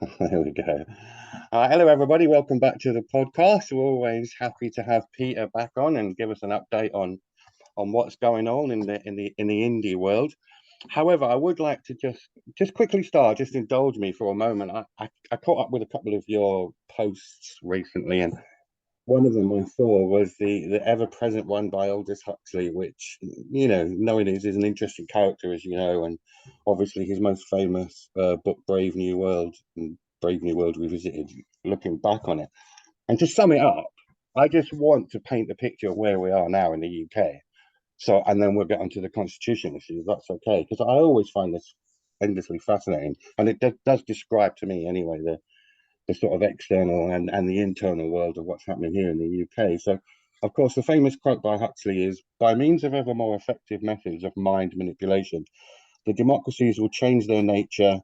There we go. Hello, everybody. Welcome back to the podcast. We're always happy to have Peter back on and give us an update on what's going on in the indie world. However, I would like to just quickly start. Just indulge me for a moment. I caught up with a couple of your posts recently, and one of them I saw was the ever present one by Aldous Huxley, which knowing is an interesting character, as you know, and obviously his most famous book, Brave New World, and Brave New World Revisited. Looking back on it, and to sum it up, I just want to paint the picture of where we are now in the UK. So, and then we'll get onto the constitution issues. That's okay, because I always find this endlessly fascinating, and it does describe to me anyway the sort of external and the internal world of what's happening here in the UK. So, of course, the famous quote by Huxley is, by means of ever more effective methods of mind manipulation, the democracies will change their nature.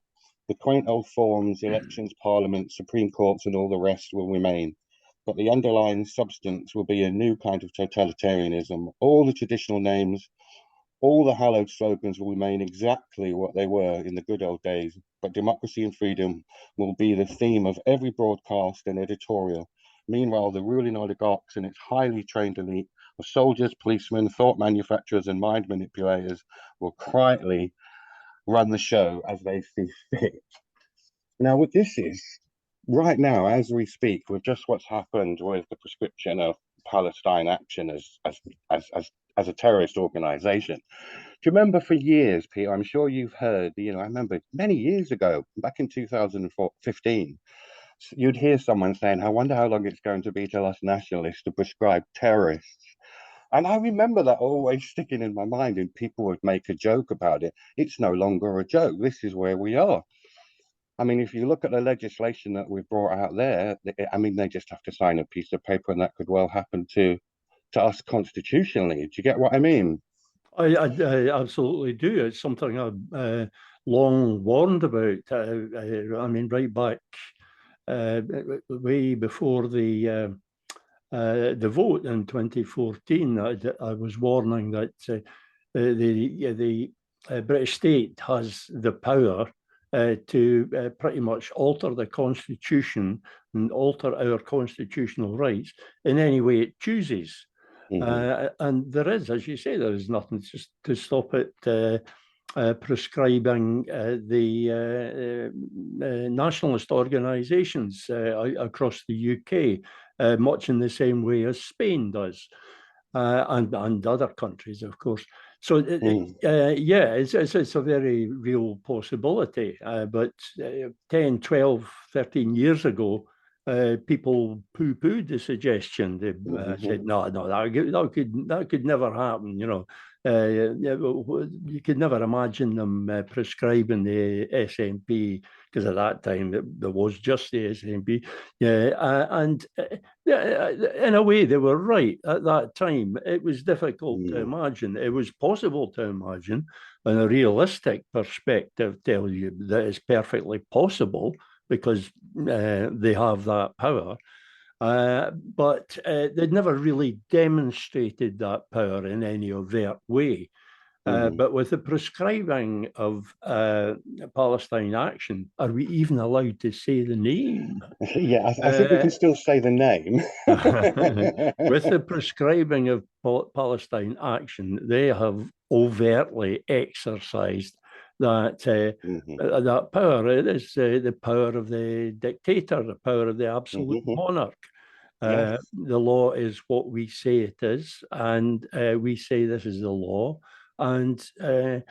The quaint old forms, elections, parliaments, supreme courts, and all the rest will remain. But the underlying substance will be a new kind of totalitarianism. All the traditional names, all the hallowed slogans will remain exactly what they were in the good old days, but democracy and freedom will be the theme of every broadcast and editorial. Meanwhile, the ruling oligarchs and its highly trained elite of soldiers, policemen, thought manufacturers, and mind manipulators will quietly run the show as they see fit. Now, what this is right now, as we speak, with just what's happened with the prescription of Palestine Action as a terrorist organization. Do you remember for years, Peter? I'm sure you've heard. I remember many years ago, back in 2015, you'd hear someone saying, "I wonder how long it's going to be till us nationalists to prescribe terrorists." And I remember that always sticking in my mind, and people would make a joke about it. It's no longer a joke. This is where we are. I mean, if you look at the legislation that we've brought out there, I mean, they just have to sign a piece of paper, and that could well happen to us constitutionally. Do you get what I mean? I absolutely do. It's something I've long warned about. I mean, right back way before the vote in 2014, I was warning that the British state has the power to pretty much alter the constitution and alter our constitutional rights in any way it chooses. And there is, as you say, there is nothing to stop it prescribing the nationalist organisations across the UK, much in the same way as Spain does, and other countries, of course. So, yeah, it's a very real possibility. But 10, 12, 13 years ago, people poo-pooed the suggestion. They said, no, that could never happen, you could never imagine them prescribing the SNP, because at that time there was just the SNP. And in a way, they were right at that time. It was difficult to imagine. It was possible to imagine, and a realistic perspective tells you that it's perfectly possible because they have that power. But they'd never really demonstrated that power in any overt way. But with the prescribing of Palestine Action, are we even allowed to say the name? Yeah, I think we can still say the name. With the prescribing of Palestine Action, they have overtly exercised that power. It is the power of the dictator, the power of the absolute monarch. Yes. The law is what we say it is, and we say this is the law, and dare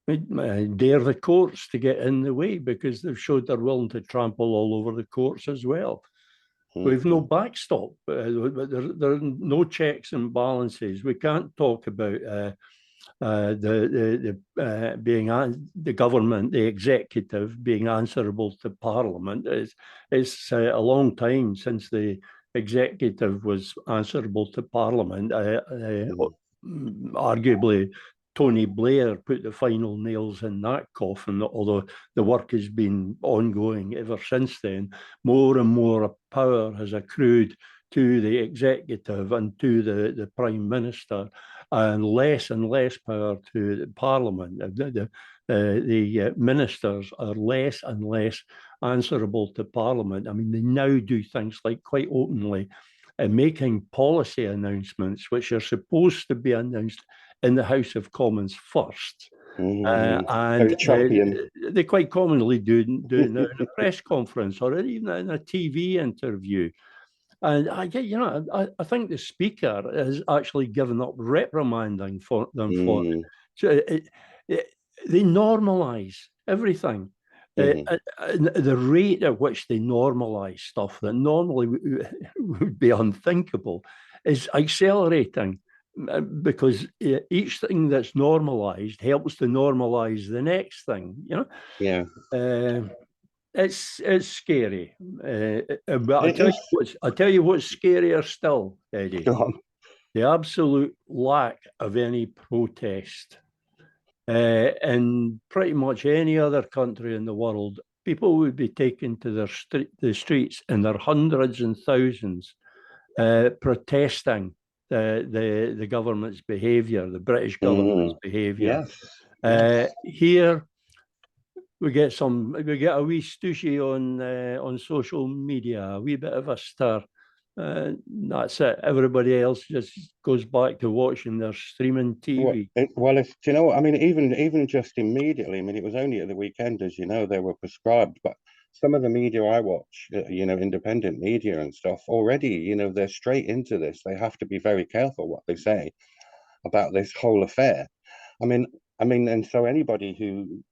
the courts to get in the way because they've showed they're willing to trample all over the courts as well. We've no backstop. There are no checks and balances. We can't talk about being the government, the executive being answerable to Parliament. It's a long time since the executive was answerable to Parliament. Arguably, Tony Blair put the final nails in that coffin, although the work has been ongoing ever since then. More and more power has accrued to the executive and to the Prime Minister, and less power to the Parliament. the ministers are less and less answerable to Parliament. I mean, they now do things like quite openly making policy announcements, which are supposed to be announced in the House of Commons first. Very Trumpian. They quite commonly do it in a press conference or even in a TV interview. And I think the Speaker has actually given up reprimanding for them for it. So they normalise everything. The rate at which they normalise stuff that normally would be unthinkable is accelerating, because each thing that's normalised helps to normalise the next thing. Yeah. It's scary. But I tell you what's scarier still, Eddie. Go on. The absolute lack of any protest. In pretty much any other country in the world, people would be taken to the streets in their hundreds and thousands, protesting the government's behaviour, the British government's behaviour. Yes. Here, we get a wee stooshy on social media, a wee bit of a stir. That's it. Everybody else just goes back to watching their streaming TV. Well, do you know what I mean? Even just immediately, I mean, it was only at the weekend, as you know, they were prescribed. But some of the media I watch, independent media and stuff, already, they're straight into this. They have to be very careful what they say about this whole affair. I mean, and so anybody who's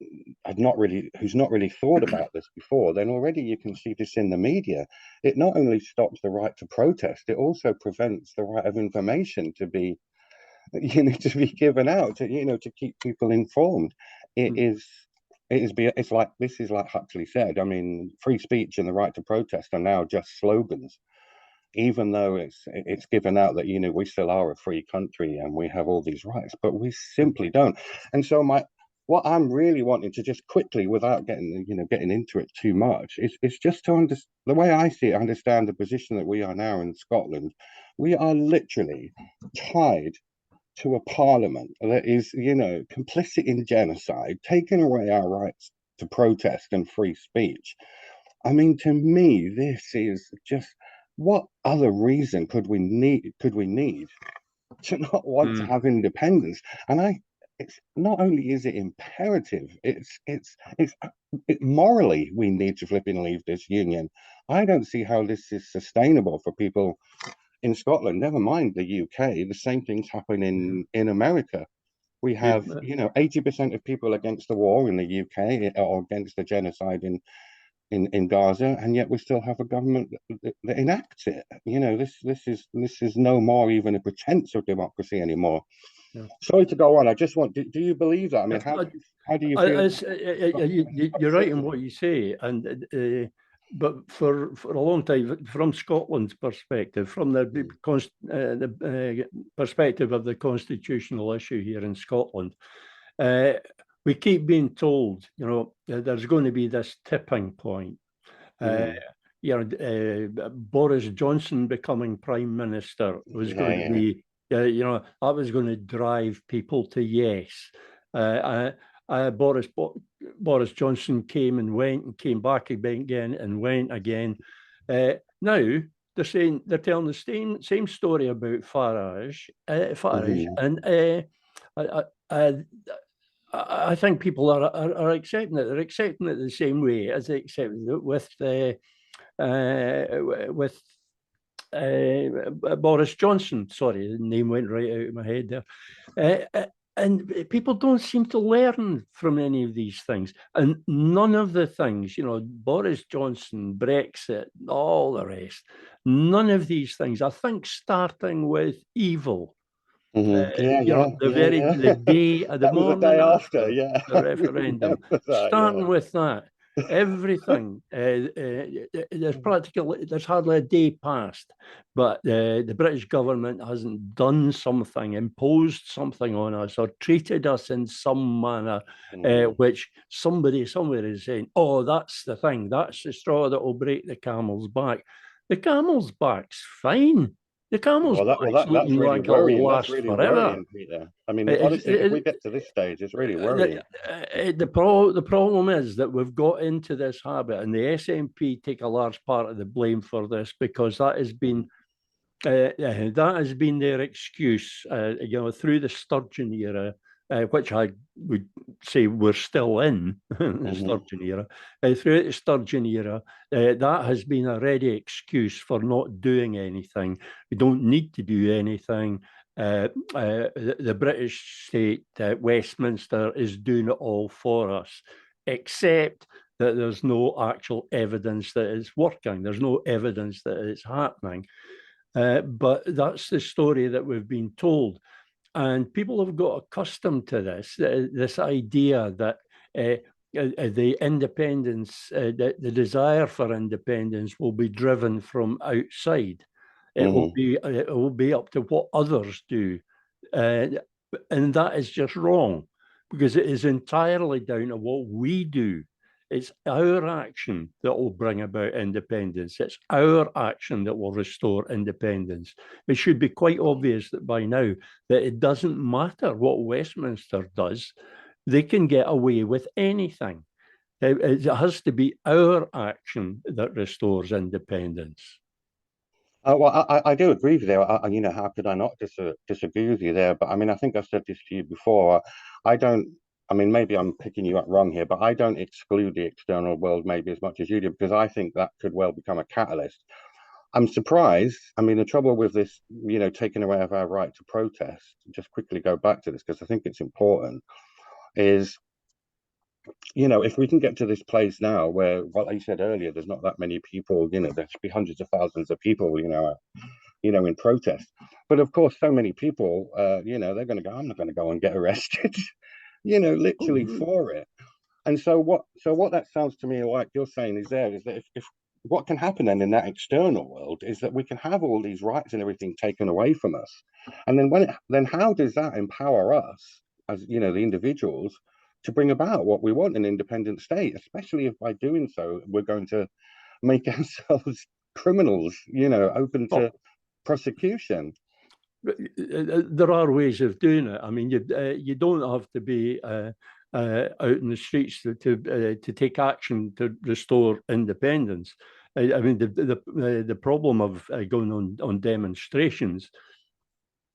not really thought about this before, then already you can see this in the media. It not only stops the right to protest, it also prevents the right of information to be, to be given out, to keep people informed. It's like Huxley said. I mean, free speech and the right to protest are now just slogans, even though it's given out that we still are a free country and we have all these rights, but we simply don't. And so what I'm really wanting to just quickly, without getting into it too much, is just to understand the way I see it, understand the position that we are now in Scotland. We are literally tied to a parliament that is complicit in genocide, taking away our rights to protest and free speech. I mean, to me, this is just, what other reason could we need to not want to have independence? And it's not only is it imperative, it's morally we need to flipping leave this union. I don't see how this is sustainable for people in Scotland. Never mind the UK. The same things happen in America. We have 80% of people against the war in the UK or against the genocide in Gaza, and yet we still have a government that enacts it. This is no more even a pretense of democracy anymore. Yeah. Sorry to go on. I just want. Do you believe that? I mean, how do you feel? You're right in what you say, and but for a long time, from Scotland's perspective, from the perspective of the constitutional issue here in Scotland, we keep being told, there's going to be this tipping point. Boris Johnson becoming Prime Minister was going to be, that was going to drive people to yes. Boris Johnson came and went and came back again and went again. Now they're telling the same story about Farage, and I think people are accepting it. They're accepting it the same way as they accepted it with Boris Johnson. Sorry, the name went right out of my head there. And people don't seem to learn from any of these things. And none of the things, Boris Johnson, Brexit, all the rest, none of these things, I think, starting with evil. The day of the morning the day after the referendum, starting with that, everything. There's hardly a day passed, but the British government hasn't done something, imposed something on us, or treated us in some manner, which somebody somewhere is saying, "Oh, that's the thing. That's the straw that will break the camel's back." The camel's back's fine. The Camels That's looking really like it'll worrying. That's last really forever. worrying, Peter. I mean, honestly, if we get to this stage, it's really worrying. The problem is that we've got into this habit, and the SNP take a large part of the blame for this, because that has been their excuse, through the Sturgeon era, which I would say we're still in the Sturgeon era. Throughout the Sturgeon era, that has been a ready excuse for not doing anything. We don't need to do anything. The British state, Westminster, is doing it all for us, except that there's no actual evidence that it's working. There's no evidence that it's happening. But that's the story that we've been told. And people have got accustomed to this idea that the independence, the desire for independence will be driven from outside. It will be up to what others do. And that is just wrong, because it is entirely down to what we do. It's our action that will bring about independence. It's our action that will restore independence. It should be quite obvious that by now that it doesn't matter what Westminster does. They can get away with anything. It has to be our action that restores independence. Well, I do agree with you there. How could I not disagree with you there? But I mean, I think I've said this to you before. Maybe I'm picking you up wrong here, but I don't exclude the external world maybe as much as you do, because I think that could well become a catalyst. I'm surprised. I mean, the trouble with this, taking away of our right to protest, just quickly go back to this, because I think it's important, is, if we can get to this place now where, well, like you said earlier, there's not that many people, there should be hundreds of thousands of people, in protest. But of course, so many people, they're going to go, I'm not going to go and get arrested, literally for it. And so what that sounds to me like you're saying is that if what can happen then in that external world is that we can have all these rights and everything taken away from us. And then how does that empower us as, the individuals to bring about what we want, an independent state, especially if by doing so, we're going to make ourselves criminals, open to prosecution. There are ways of doing it. I mean, you don't have to be out in the streets to take action to restore independence. I mean, the problem of going on demonstrations,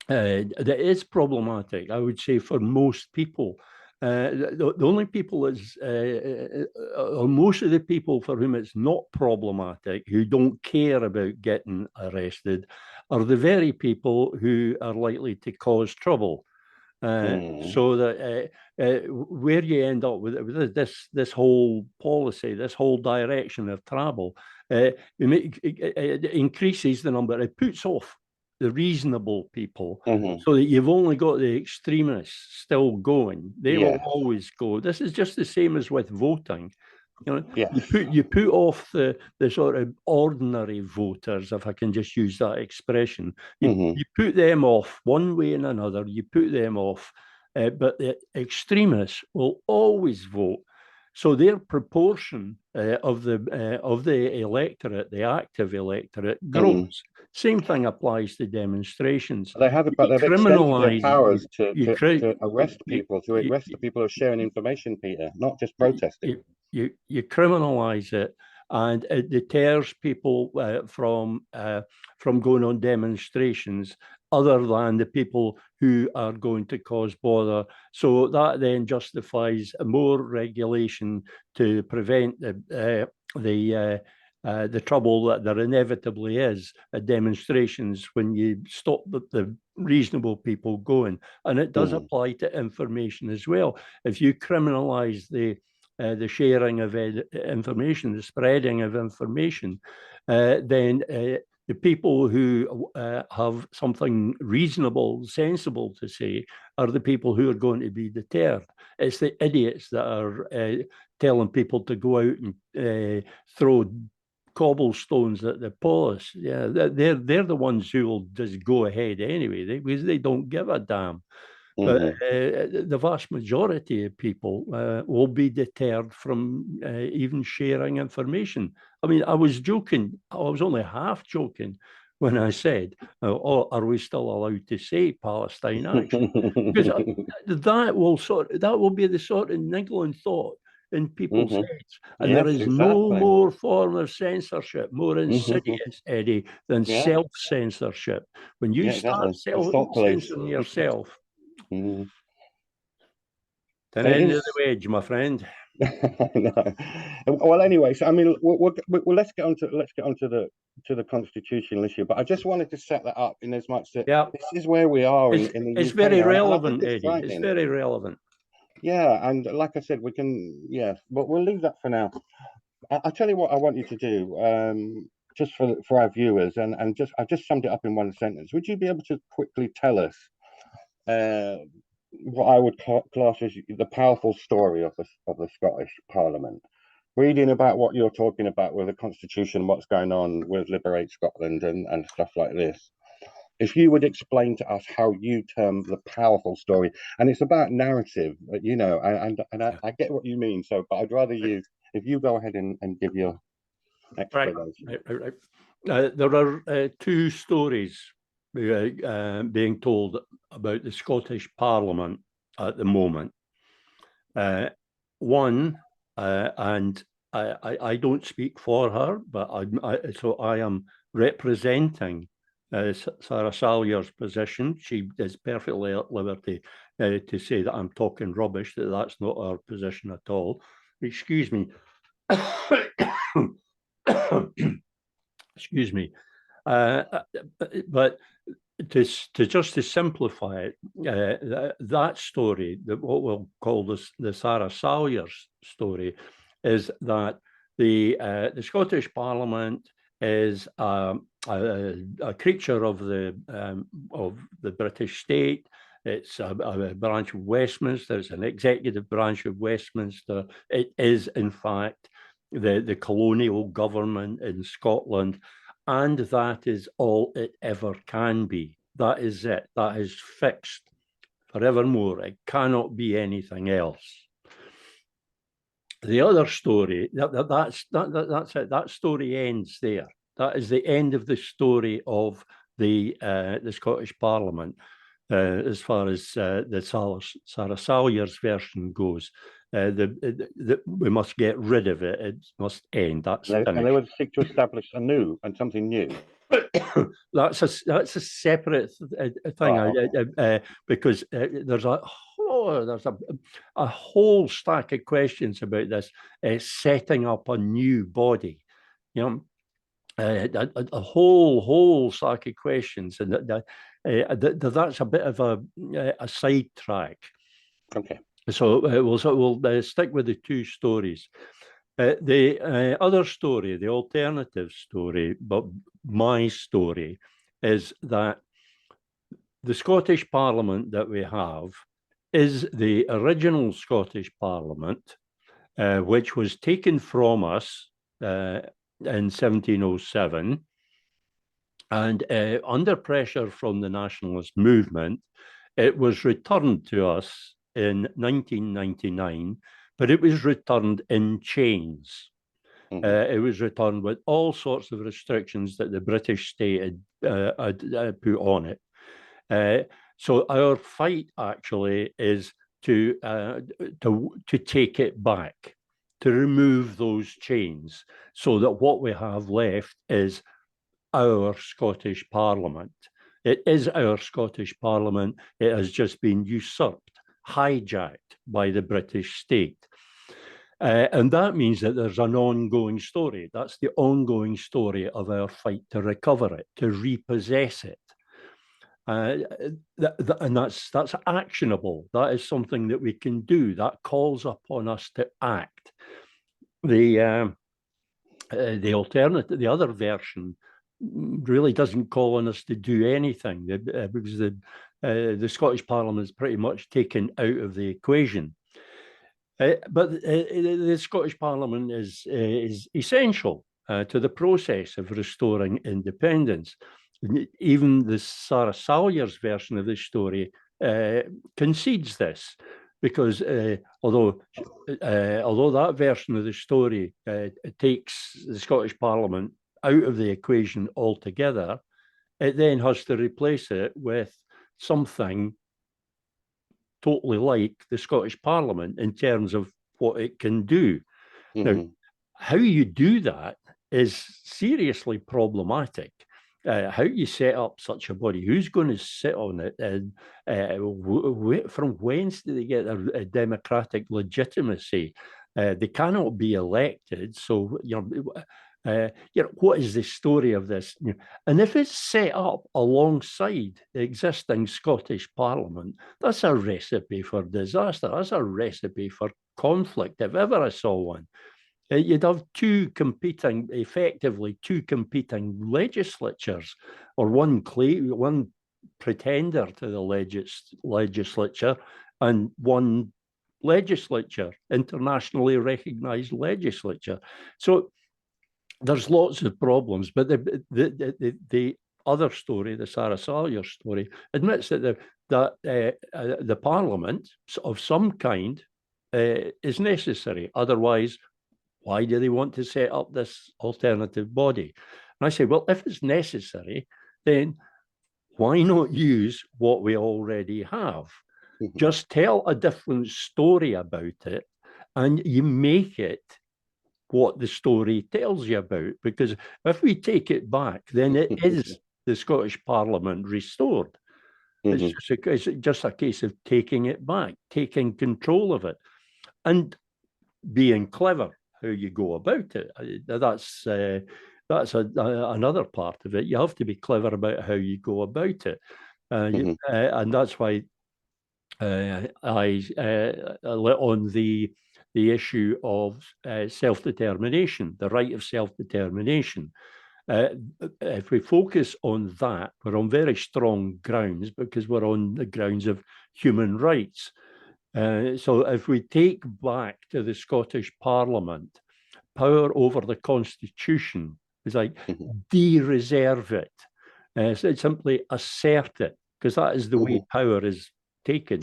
that is problematic, I would say, for most people. The only people or most of the people for whom it's not problematic, who don't care about getting arrested, are the very people who are likely to cause trouble. So that where you end up with this whole policy, this whole direction of travel, it increases the number. It puts off the reasonable people, so that you've only got the extremists still going. They will always go. This is just the same as with voting. You put off the sort of ordinary voters, if I can just use that expression. You put them off one way and another. You put them off, but the extremists will always vote. So their proportion of the electorate, the active electorate, grows. Same thing applies to demonstrations. They've extended their powers to arrest people, to arrest the people who are sharing information, Peter, not just protesting. You criminalize it, and it deters people from going on demonstrations, other than the people who are going to cause bother. So that then justifies more regulation to prevent the trouble that there inevitably is at demonstrations when you stop the reasonable people going. And it does apply to information as well. If you criminalize the sharing of information, the spreading of information, then the people who have something reasonable, sensible to say are the people who are going to be deterred. It's the idiots that are telling people to go out and throw cobblestones at the police. Yeah, they're the ones who will just go ahead anyway, because they don't give a damn. But the vast majority of people will be deterred from even sharing information. I mean, I was joking. I was only half joking when I said, "Oh, are we still allowed to say Palestine Action?" Because that will be the sort of niggling thought in people's heads, and there Yes, is no exactly. more form of censorship more insidious, Eddie, than Yeah, self-censorship. When you yeah, start exactly. The stop police. censoring yourself, Mhm. to the It end of is. the wedge, my friend. No. Well, anyway, so I mean, let's get on to the constitutional issue. But I just wanted to set that up in as much that Yeah, this is where we are in the it's UK very now, and I think relevant, it's Eddie. It's frightening. very relevant. Yeah, and like I said, we can, yeah, but we'll leave that for now. I'll tell you what I want you to do, just for our viewers, and just I just summed it up in one sentence. Would you be able to quickly tell us uh, what I would class as the powerful story of the Scottish Parliament? Reading about what you're talking about with the Constitution, what's going on with Liberate Scotland and stuff like this. If you would explain to us how you term the powerful story, and it's about narrative, you know, and I get what you mean. So, but I'd rather you, if you go ahead and give your Right. explanation. There are two stories being told about the Scottish Parliament at the moment. One, and I don't speak for her, but so I am representing Sarah Salyer's position. She is perfectly at liberty to say that I'm talking rubbish, that's not our position at all. Excuse me. Excuse me. But to simplify it, that story, what we'll call the Sarah Salyer's story, is that the Scottish Parliament is a creature of the British state. It's a branch of Westminster. It's an executive branch of Westminster. It is, in fact, the colonial government in Scotland, and that is all it ever can be. That is it. That is fixed forevermore. It cannot be anything else. The other story, that's it. That story ends there. That is the end of the story of the Scottish Parliament, as far as the Sarah Salyer's version goes. We must get rid of it. It must end. That's And finished. they would seek to establish something new. That's a separate thing, because there's a whole stack of questions about this setting up a new body, you know, a whole stack of questions, and that's a bit of a sidetrack. Okay. So we'll stick with the two stories. The other story, the alternative story, but my story, is that the Scottish Parliament that we have is the original Scottish Parliament, which was taken from us in 1707, and under pressure from the nationalist movement, it was returned to us in 1999, but it was returned in chains. It was returned with all sorts of restrictions that the British state had put on it. So our fight actually is to take it back, to remove those chains, so that what we have left is our Scottish Parliament. It is our Scottish Parliament. It has just been usurped, hijacked by the British state. And that means that there's an ongoing story. That's the ongoing story of our fight to recover it, to repossess it. And that's actionable. That is something that we can do. That calls upon us to act. The alternative, the other version, really doesn't call on us to do anything, because the Scottish Parliament is pretty much taken out of the equation. But the Scottish Parliament is essential to the process of restoring independence. Even the Sarah Salyer's version of this story concedes this, because although that version of the story takes the Scottish Parliament out of the equation altogether, it then has to replace it with something totally like the Scottish Parliament in terms of what it can do. Now, how you do that is seriously problematic. How you set up such a body? Who's going to sit on it? And from whence do they get a democratic legitimacy? They cannot be elected. So, what is the story of this? And if it's set up alongside the existing Scottish Parliament, that's a recipe for disaster. That's a recipe for conflict, if ever I saw one. You'd have effectively two competing legislatures, or one pretender to the legislature and one legislature, internationally recognized legislature. So there's lots of problems, but the other story, the Sarah Salyer story, admits that the Parliament of some kind is necessary. Otherwise, why do they want to set up this alternative body? And I say, well, if it's necessary, then why not use what we already have? Just tell a different story about it, and you make it what the story tells you about. Because if we take it back, then it is the Scottish Parliament restored. It's just a case of taking it back, taking control of it, and being clever how you go about it. That's another part of it. You have to be clever about how you go about it, and that's why I lit on the issue of self-determination, the right of self-determination. If we focus on that, we're on very strong grounds because we're on the grounds of human rights. So if we take back to the Scottish Parliament power over the Constitution, it's like de-reserve it. So simply assert it, because that is the way power is taken.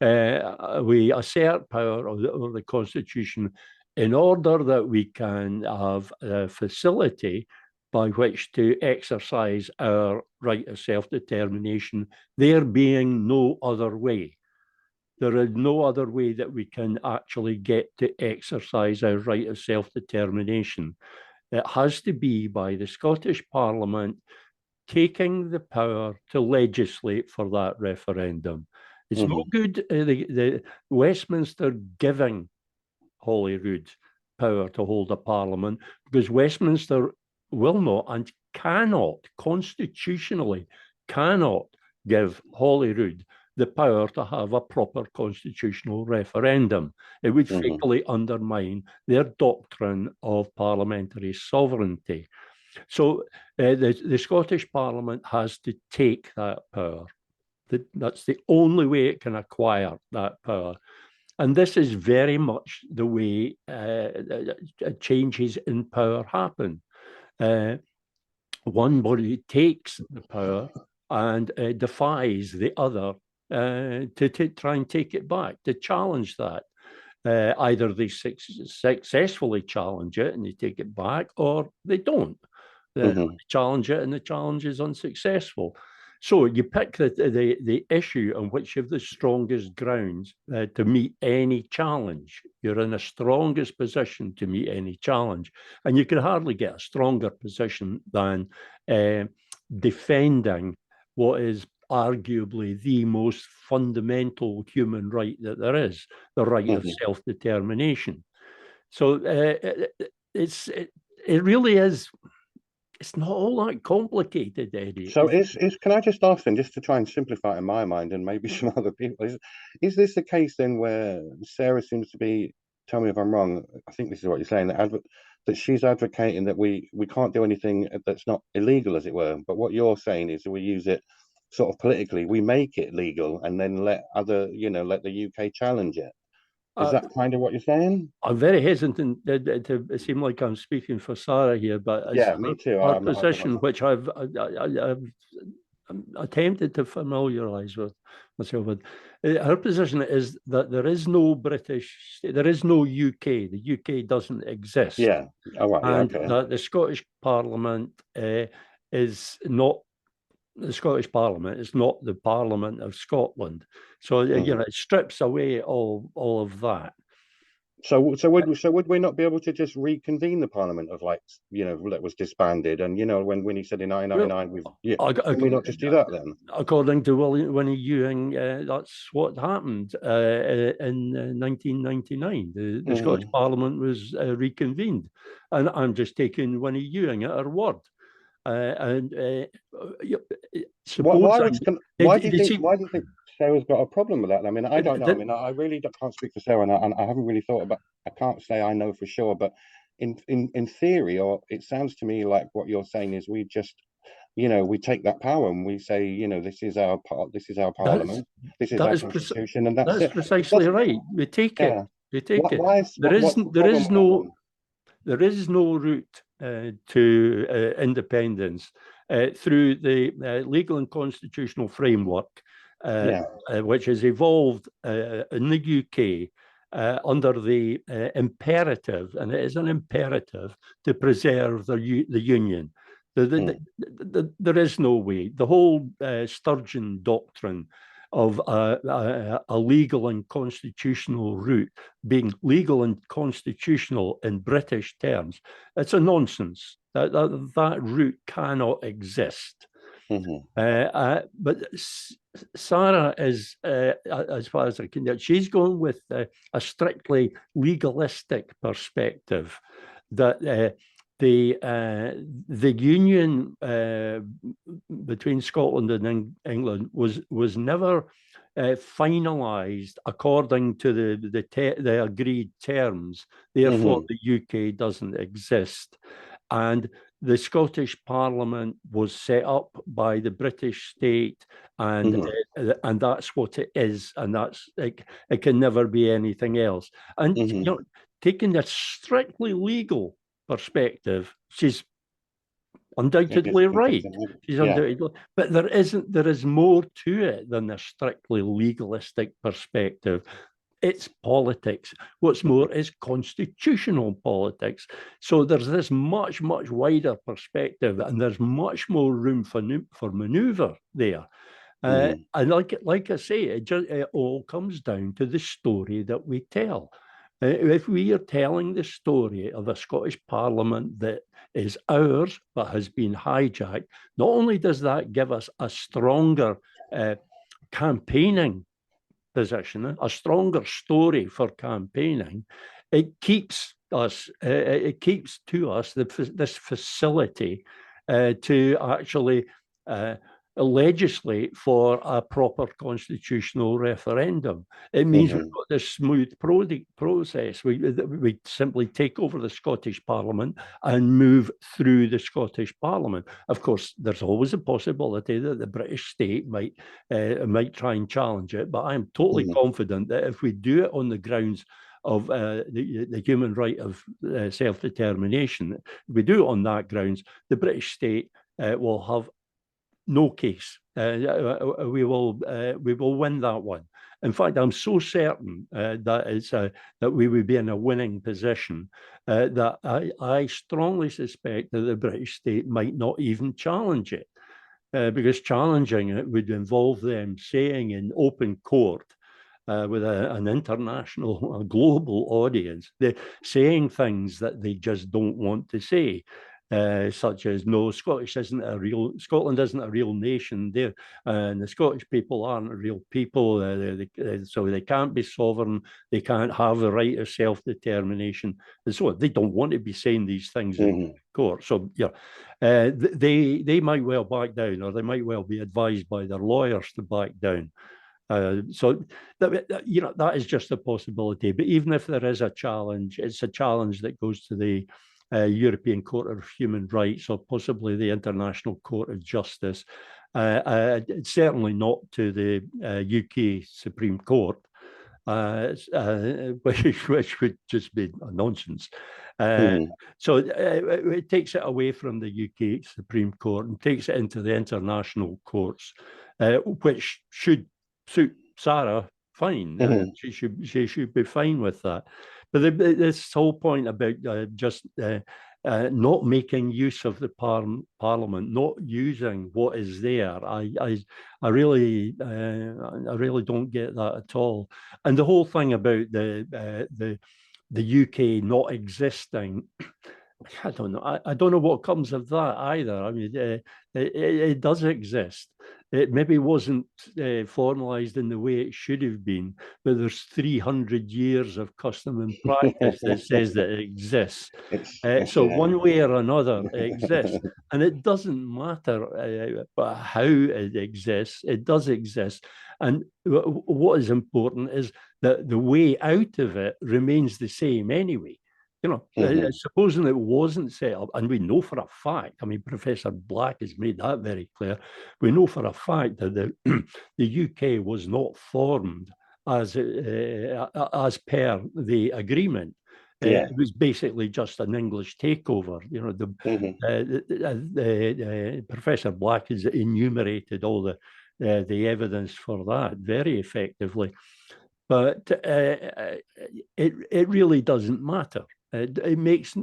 We assert power over the Constitution in order that we can have a facility by which to exercise our right of self-determination, there being no other way. There is no other way that we can actually get to exercise our right of self-determination. It has to be by the Scottish Parliament taking the power to legislate for that referendum. It's no good the Westminster giving Holyrood power to hold a parliament, because Westminster will not and cannot, constitutionally, cannot give Holyrood the power to have a proper constitutional referendum. It would fatally undermine their doctrine of parliamentary sovereignty. So the Scottish Parliament has to take that power. That's the only way it can acquire that power. And this is very much the way changes in power happen. One body takes the power and defies the other to try and take it back, to challenge that. Either they successfully challenge it and they take it back, or they don't. They challenge it and the challenge is unsuccessful. So you pick the issue on which you have the strongest grounds to meet any challenge. You're in the strongest position to meet any challenge. And you can hardly get a stronger position than defending what is arguably the most fundamental human right that there is, the right of self-determination. So it really is. It's not all that complicated, Eddie. So can I just ask then, just to try and simplify it in my mind and maybe some other people, is this the case then where Sarah seems to be, tell me if I'm wrong, I think this is what you're saying, that she's advocating that we can't do anything that's not illegal, as it were, but what you're saying is that we use it sort of politically, we make it legal and then let let the UK challenge it. Is that kind of what you're saying? I'm very hesitant to seem like I'm speaking for Sarah here, but yeah, me too. Our position, which I've attempted to familiarise with myself with, her position is that there is no there is no UK. The UK doesn't exist. Yeah. Oh, right. And okay. that the Scottish Parliament is not the Scottish Parliament. It's not the Parliament of Scotland. So it strips away all of that. So would we not be able to just reconvene the Parliament of that was disbanded? And when he said in 1999, can we not just do that then? According to Winnie Ewing, that's what happened in 1999. The Scottish Parliament was reconvened, and I'm just taking Winnie Ewing at her word. Why do you think Sarah's got a problem with that? I mean, I don't know. I mean, I really can't speak for Sarah, and I haven't really thought about. I can't say I know for sure, but in theory, or it sounds to me like what you're saying is we just, we take that power and we say, this is our Parliament, this is our Constitution, and that's it. Precisely right. We take it. We take it. There is no route to independence through the legal and constitutional framework, which has evolved in the UK under the imperative, and it is an imperative, to preserve the Union. There is no way. The whole Sturgeon doctrine of a legal and constitutional route being legal and constitutional in British terms, it's a nonsense. That route cannot exist. But Sarah is, as far as I can tell, she's going with a strictly legalistic perspective that the union between Scotland and England was never finalised according to the agreed terms. Therefore, the UK doesn't exist, and the Scottish Parliament was set up by the British state, and that's what it is, and it can never be anything else. And taking a strictly legal perspective, she's undoubtedly right. She's undoubtedly, but there is more to it than a strictly legalistic perspective. It's politics. What's more, is constitutional politics. So there's this much wider perspective, and there's much more room for manoeuvre there. And like I say, it all comes down to the story that we tell. If we are telling the story of a Scottish Parliament that is ours but has been hijacked, not only does that give us a stronger campaigning position, a stronger story for campaigning, it keeps to us this facility to actually legislate for a proper constitutional referendum. It means we've got this smooth process. We simply take over the Scottish Parliament and move through the Scottish Parliament. Of course, there's always a possibility that the British state might try and challenge it, but I'm totally confident that if we do it on the grounds of the human right of self-determination, if we do it on that grounds, the British state will have no case. We will win that one. In fact, I'm so certain that we would be in a winning position that I strongly suspect that the British state might not even challenge it, because challenging it would involve them saying in open court, with an international, a global audience, they're saying things that they just don't want to say. Such as, no, Scotland isn't a real nation there, and the Scottish people aren't real people, so they can't be sovereign, they can't have a right of self-determination, and so on. They don't want to be saying these things in court. So they might well back down, or they might well be advised by their lawyers to back down. So that is just a possibility. But even if there is a challenge, it's a challenge that goes to the European Court of Human Rights, or possibly the International Court of Justice. Certainly not to the UK Supreme Court, which would just be a nonsense. So it takes it away from the UK Supreme Court and takes it into the international courts, which should suit Sarah fine. She should be fine with that. But this whole point about just not making use of the Parliament, not using what is there, I really don't get that at all. And the whole thing about the UK not existing, I don't know. I don't know what comes of that either. I mean, it does exist. It maybe wasn't formalised in the way it should have been, but there's 300 years of custom and practice that says that it exists. So one way or another, it exists. And it doesn't matter how it exists. It does exist. And what is important is that the way out of it remains the same anyway. You know, supposing it wasn't set up, and we know for a fact, I mean, Professor Black has made that very clear, we know for a fact that the UK was not formed as per the agreement. It was basically just an English takeover. You know, Professor Black has enumerated all the evidence for that very effectively. But it really doesn't matter. It makes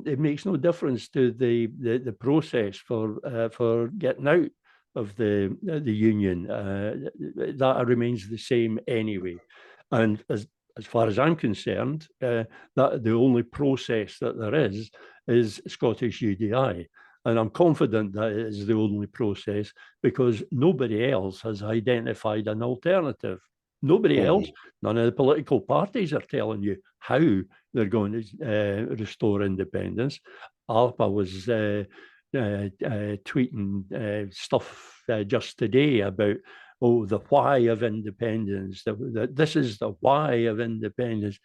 no difference to the process for getting out of the union. That remains the same anyway. And as far as I'm concerned, that the only process that there is Scottish UDI. And I'm confident that it is the only process because nobody else has identified an alternative. Nobody else, none of the political parties are telling you how they're going to restore independence. Alpa was tweeting stuff just today about, the why of independence, that this is the why of independence.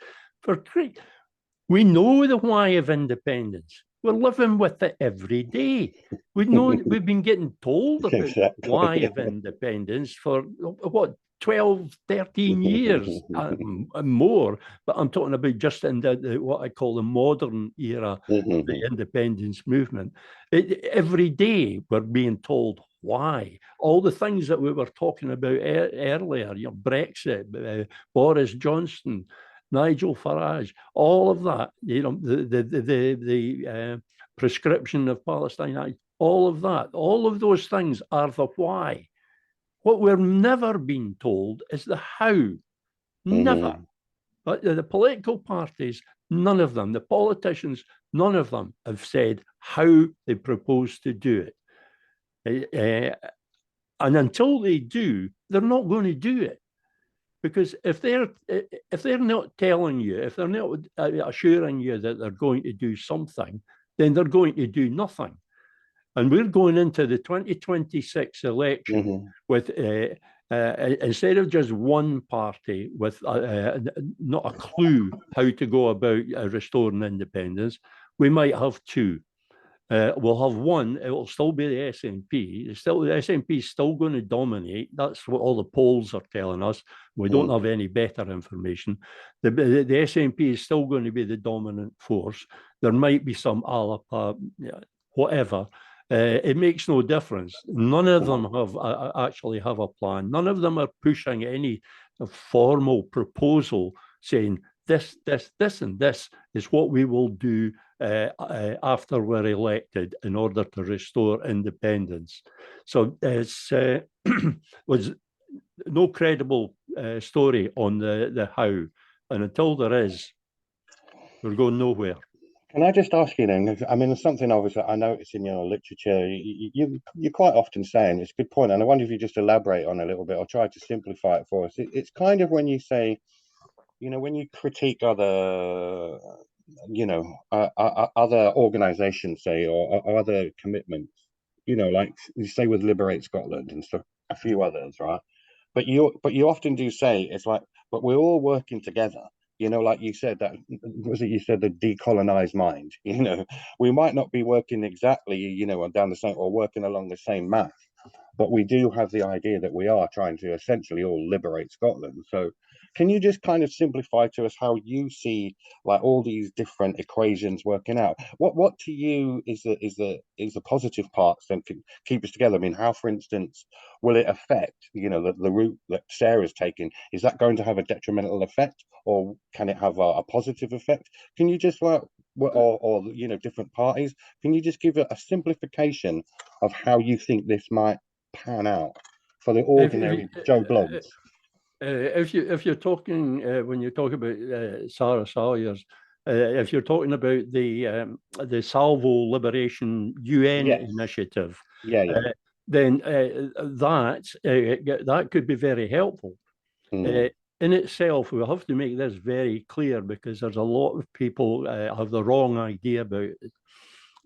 We know the why of independence. We're living with it every day. We've been getting told about the why of independence for what, 12, 13 years and more, but I'm talking about just in the what I call the modern era, the independence movement. Every day we're being told why. All the things that we were talking about earlier, you know, Brexit, Boris Johnson, Nigel Farage, all of that, you know, the prescription of Palestine, all of that, all of those things are the why. What we're never being told is the how. Never. But the political parties, none of them, the politicians, none of them have said how they propose to do it. And until they do, they're not going to do it. Because if they're not telling you, if they're not assuring you that they're going to do something, then they're going to do nothing. And we're going into the 2026 election with, instead of just one party with not a clue how to go about restoring independence, we might have two. We'll have one, it will still be the SNP. The SNP is still going to dominate. That's what all the polls are telling us. We don't have any better information. The SNP is still going to be the dominant force. There might be some Alapa, whatever. It makes no difference. None of them actually have a plan. None of them are pushing any formal proposal saying this, and this is what we will do after we're elected in order to restore independence. So it's was no credible story on the how, and until there is, we're going nowhere. Can I just ask you then? I mean, there's something obviously I notice in your literature. You're quite often saying it's a good point, and I wonder if you just elaborate on it a little bit or try to simplify it for us. It's kind of when you say, you know, when you critique other, you know, other organisations, say, or other commitments, you know, like you say with Liberate Scotland and stuff, a few others, right? But you often do say it's like, but we're all working together. You know, like you said, that was it. You said the decolonized mind. You know, we might not be working exactly, you know, down the same or working along the same math, but we do have the idea that we are trying to essentially all liberate Scotland. So, Can you just kind of simplify to us how you see like all these different equations working out? What to you is the positive parts that can keep us together? I mean, how, for instance, will it affect, you know, the route that Sarah's taking? Is that going to have a detrimental effect, or can it have a positive effect? Can you just or you know, different parties? Can you just give a simplification of how you think this might pan out for the ordinary Joe Bloggs? If you're talking when you talk about Sarah Sawyer's, if you're talking about the Salvo Liberation UN initiative, then that could be very helpful. In itself, we have to make this very clear because there's a lot of people have the wrong idea about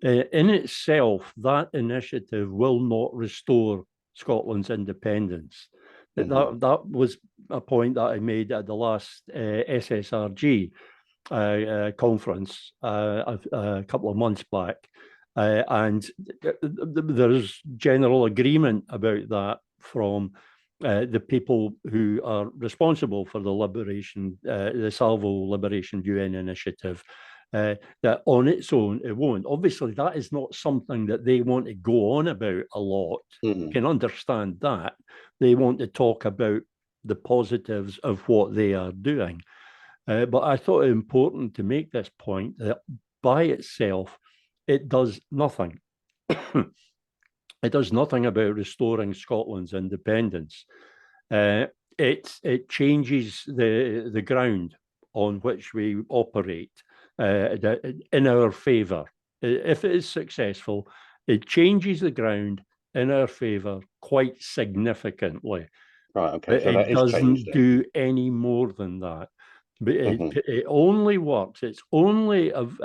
it. In itself, that initiative will not restore Scotland's independence. That was a point that I made at the last SSRG conference a couple of months back. And there's general agreement about that from the people who are responsible for the liberation, the Salvo Liberation UN initiative, that on its own, it won't. Obviously, that is not something that they want to go on about a lot. You can understand that. They want to talk about the positives of what they are doing. But I thought it important to make this point that by itself, it does nothing. It does nothing about restoring Scotland's independence. It changes the ground on which we operate in our favour. If it is successful, it changes the ground in our favour quite significantly. Right, okay. So it doesn't do any more than that. But it only works, it's only of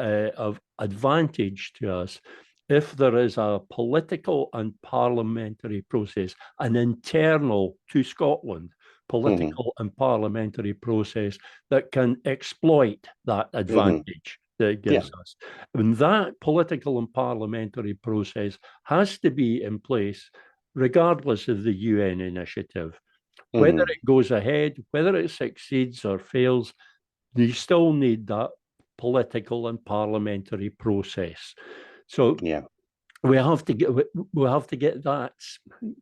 advantage to us if there is a political and parliamentary process, an internal to Scotland political and parliamentary process that can exploit that advantage that it gives us. And that political and parliamentary process has to be in place regardless of the UN initiative. Whether it goes ahead, whether it succeeds or fails, you still need that political and parliamentary process. So we have to get that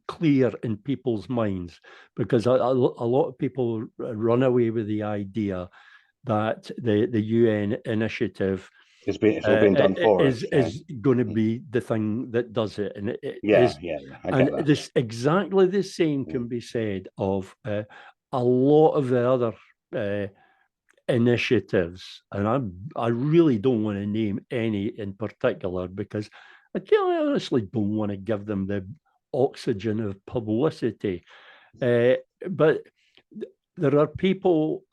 clear in people's minds, because a lot of people run away with the idea that the UN initiative it's all been done for us. Is going to be the thing that does it, and it is. I get and this exactly the same can be said of a lot of the other initiatives, and I really don't want to name any in particular because I honestly don't want to give them the oxygen of publicity. But there are people,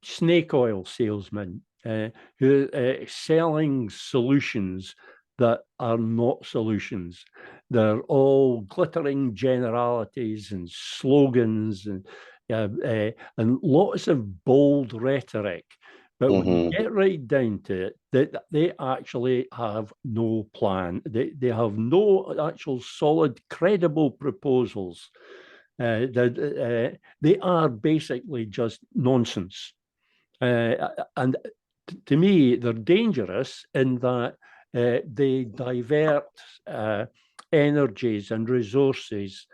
snake oil salesmen, who are selling solutions that are not solutions. They're all glittering generalities and slogans and lots of bold rhetoric. But when you get right down to it, they actually have no plan. They have no actual solid, credible proposals. They are basically just nonsense. And to me, they're dangerous in that they divert energies and resources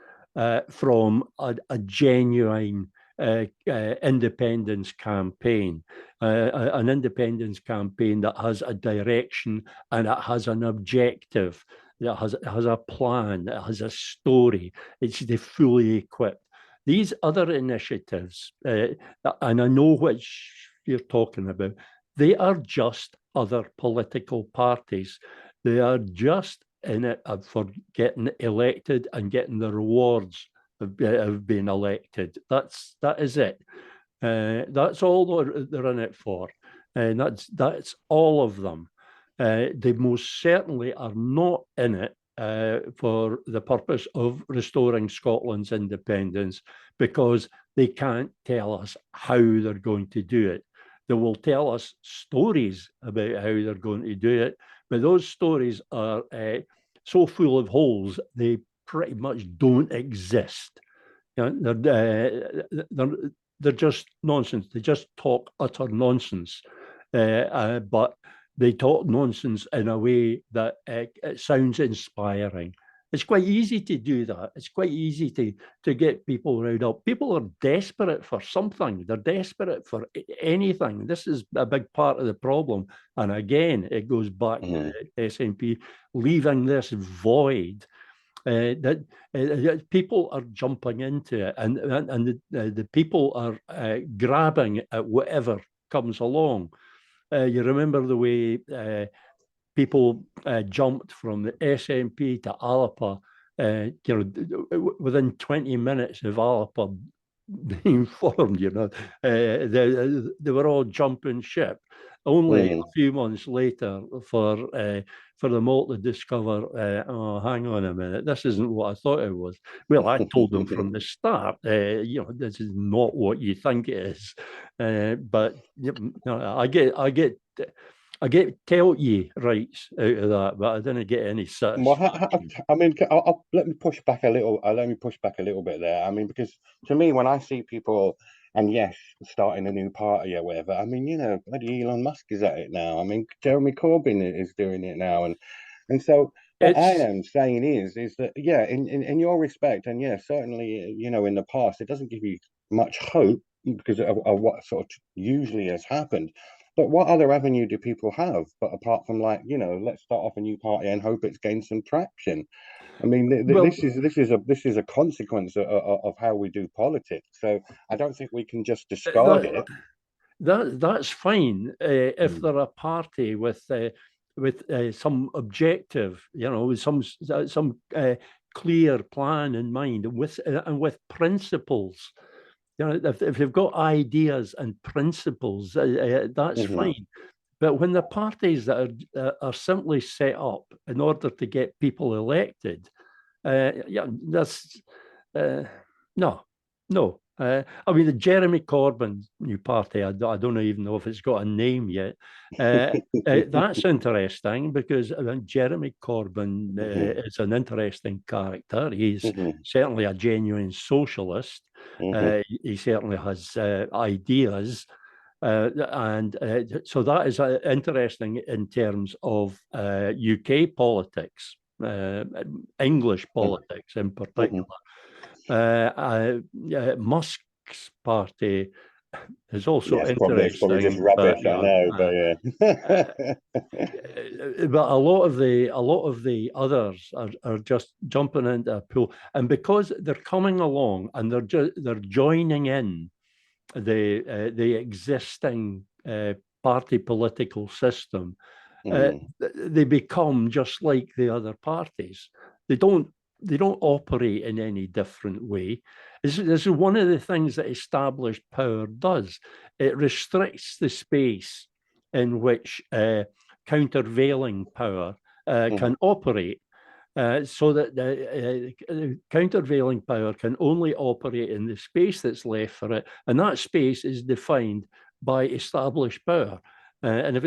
from a genuine independence campaign, an independence campaign that has a direction and it has an objective, that has a plan, that has a story. It's fully equipped. These other initiatives, and I know which you're talking about, they are just other political parties. They are just in it for getting elected and getting the rewards of being elected. That is it. That's all they're in it for, and that's all of them. They most certainly are not in it for the purpose of restoring Scotland's independence, because they can't tell us how they're going to do it. They will tell us stories about how they're going to do it, but those stories are so full of holes, they pretty much don't exist. You know, they're just nonsense. They just talk utter nonsense, but they talk nonsense in a way that it sounds inspiring. It's quite easy to do that. It's quite easy to get people riled up. People are desperate for something. They're desperate for anything. This is a big part of the problem. And again, it goes back to SNP leaving this void that people are jumping into it, and the people are grabbing at whatever comes along. You remember the way people jumped from the SNP to Alapa, within 20 minutes of Alapa being formed, they were all jumping ship. Only a few months later for them all to discover, oh, hang on a minute, this isn't what I thought it was. Well, I told them from the start, this is not what you think it is. But I get tell ye rights out of that, but I didn't get any satisfaction. I mean, let me push back a little. Let me push back a little bit there. I mean, because to me, when I see people, and yes, starting a new party or whatever, I mean, bloody Elon Musk is at it now. I mean, Jeremy Corbyn is doing it now, and so what I am saying is that in your respect, and certainly, in the past, it doesn't give you much hope because of what sort of usually has happened. But what other avenue do people have? But apart from let's start off a new party and hope it's gained some traction. I mean, this is a consequence of how we do politics. So I don't think we can just discard it. That's fine if they're a party with some objective, with some clear plan in mind, and with principles. If they've got ideas and principles, that's fine. But when the parties that are simply set up in order to get people elected, that's no. I mean, the Jeremy Corbyn new party, I don't even know if it's got a name yet. That's interesting because Jeremy Corbyn is an interesting character. He's certainly a genuine socialist. He certainly has ideas. And so that is interesting in terms of UK politics, English politics in particular. Musk's party is also interesting. It's probably just rubbish, I know, but a lot of the others are just jumping into a pool, and because they're coming along and they're joining in the existing party political system, they become just like the other parties. They don't operate in any different way. This is one of the things that established power does. It restricts the space in which countervailing power can operate, so that countervailing power can only operate in the space that's left for it, and that space is defined by established power. And if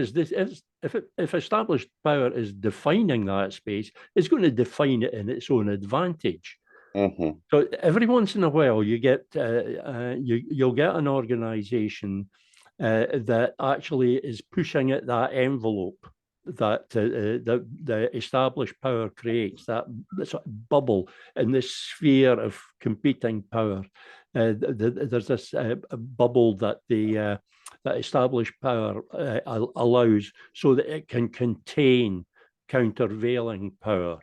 established power is defining that space, it's going to define it in its own advantage. So every once in a while, you get you'll get an organisation that actually is pushing at that envelope that the established power creates, that sort of bubble in this sphere of competing power. There's this bubble that that established power allows, so that it can contain countervailing power.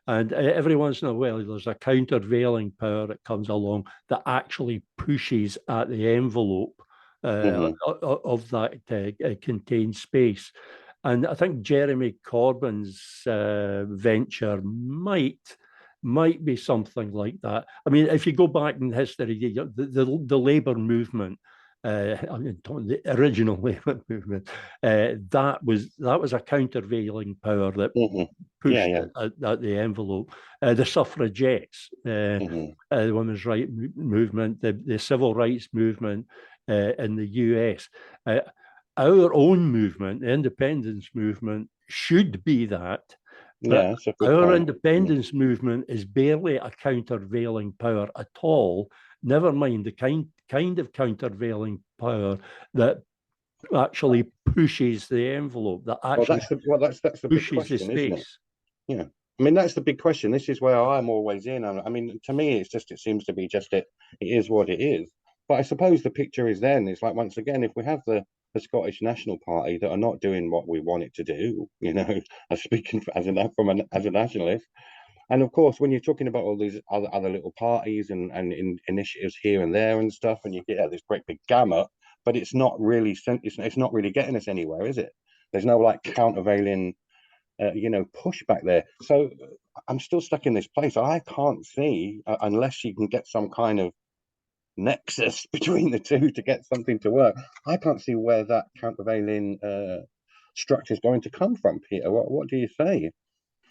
And every once in a while, there's a countervailing power that comes along that actually pushes at the envelope of that contained space. And I think Jeremy Corbyn's venture might be something like that. I mean, if you go back in history, the Labour movement, the original Labour movement, that was a countervailing power that pushed at the envelope. The suffragettes, the women's rights movement, the civil rights movement in the US. Our own movement, the independence movement, should be that. Our independence movement is barely a countervailing power at all, never mind the kind of countervailing power that actually pushes the envelope, that actually that's the big pushes the question, isn't it? space. Yeah. I mean, that's the big question. This is where I'm always in. I mean, to me, it seems to be just it is what it is. But I suppose the picture is then, it's like, once again, if we have the Scottish National Party that are not doing what we want it to do, I'm speaking as a nationalist. And of course, when you're talking about all these other little parties and initiatives here and there and stuff, and you get this great big gamut, but it's not really getting us anywhere, is it? There's no like countervailing pushback there. So I'm still stuck in this place. I can't see unless you can get some kind of nexus between the two to get something to work. I can't see where that countervailing structure is going to come from, Peter. What do you say?